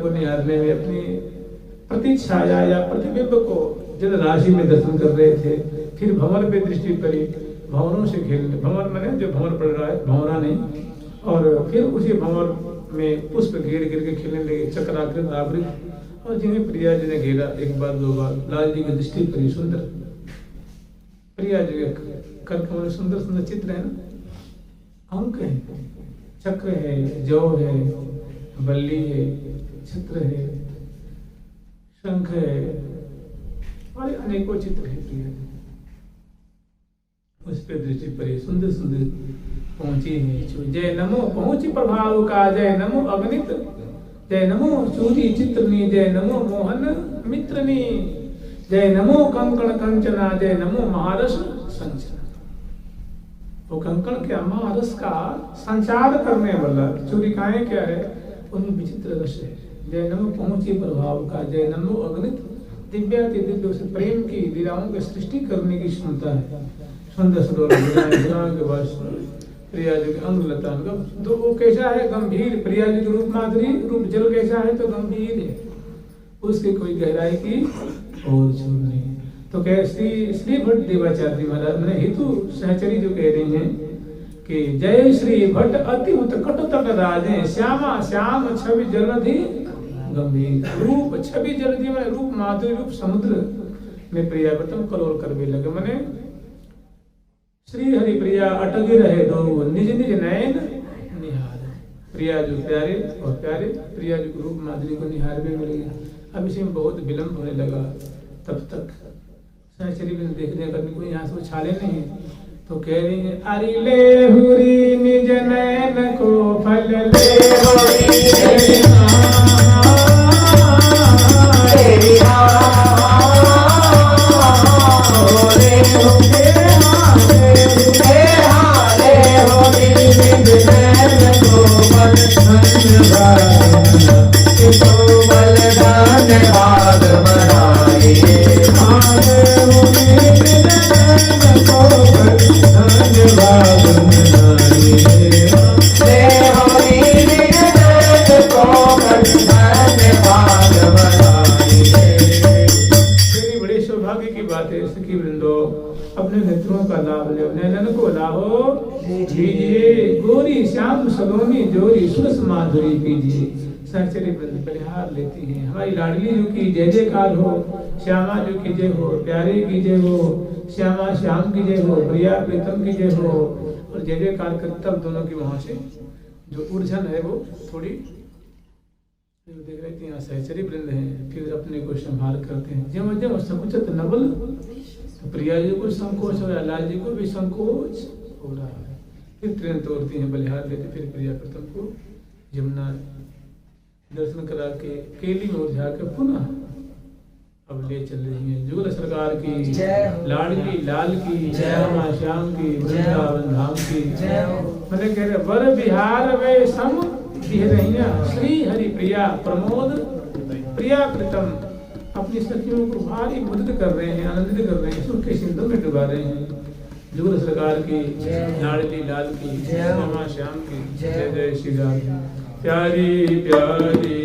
को निहारने में अपनी प्रतिछाया या प्रतिबिंब को जल राशि में दर्शन कर रहे थे। फिर भंवर पे दृष्टि पड़ी, भंवरों से खेलने, भंवर मैंने जो भंवर पड़ रहा है, भंवरा नहीं, और फिर उसी भंवर में पुष्प घेर घेर के खेलने लगे, चक्राकृत आवृत। और जिन्हें प्रिया जी ने घेरा एक बार दो बार, लाल जी की दृष्टि पड़ी, सुंदर प्रिया जी के कर सुंदर सुंदर चित्र है ना, अंक है, चक्र है, जौ है, बल्ली है, छत्र है, शंख है, और अनेकों चित्र है प्रिया जी। उस पे दृष्टि पड़ी, सुंदर सुंदर पहुंची है। जय नमो पहुंची प्रभाव का, जय नमो अगणित, जय नमो सूरी चित्रनी, जय नमो मोहन मित्रनी, जय नमो कंकण कंचना, जय नमो महारस संचना। वो कंकण क्या, महारस का संचार करने वाला, चूरिकाएं क्या है, उनमें विचित्र रस है। जय नमो पहुंची प्रभाव का, जय नमो अगणित, दिव्याति दिव्य से प्रेम की लीलाओं की सृष्टि करने की क्षमता है। सुंदर सुंदर के बाद प्रिया जी के अंग लता, तो वो कैसा है, गंभीर। प्रिया जी के रूप माधुरी, रूप जल कैसा है, तो गंभीर है, उसकी कोई गहराई की और छोड़ नहीं। तो कह श्री भट्ट देवाचार्य महाराज ने हेतु सहचरी जो कह रही हैं कि जय श्री भट्ट अति उत्कट तट राजे, श्यामा श्याम छवि जलधि गंभीर। रूप छवि जलधि में रूप माधुरी, रूप समुद्र में प्रियावतम कलोल करवे लगे। मने श्री हरि प्रिया अटगी रहे दो, निज निज नयन निहार। प्रिया जो प्यारे और प्यारे प्रिया जो रूप माधुरी को निहार में मिल गया। अब इसी में बहुत विलंब होने लगा, तब तक सहचरी में देखने का कोई यहाँ से उछाले नहीं। तो कह रही है, अरे ले हुरी निज नयन को फल ले अपने नेत्रों का लाभ ले, नैनन को लाहो दीजिए, गोरी श्याम सलोनी जोरी सुरस माधुरी पीजिए। सहचरी परिहार लेती हैं, हमारी लाडली जो की जय जयकार हो, श्यामा जो की जय हो, प्यारे की जय हो, श्यामा श्याम की जय हो, प्रिया प्रीतम की जय हो, और जय जयकार कर। तब दोनों की वहां से जो ऊर्जन है वो थोड़ी देख रहे थे, यहाँ सहचरी वृंद हैं, फिर अपने को संभाल करते हैं। जब जब सकुचत नवल, तो प्रिया जी को संकोच हो रहा है, लाल जी को भी संकोच हो रहा है। फिर ट्रेन तोड़ती हैं, बलिहार लेते, फिर प्रिया प्रथम को यमुना दर्शन करा के केली में उठा के पुनः अब ले चल रही है। जुगल सरकार की लाडली लाल की, श्यामा श्याम की, वृंदावन धाम की। मैंने कह रहे वर बिहार में सम रहिया, श्री हरि प्रिया प्रमोद प्रिया प्रीतम, अपनी सखियों को भारी मदद कर रहे हैं, आनंदित कर रहे हैं, सुख के सिंधु में डुबा रहे हैं। जुगल सरकार की, लाडली लाल की, श्यामा श्याम की, जय जय श्री राम। प्यारी प्यारी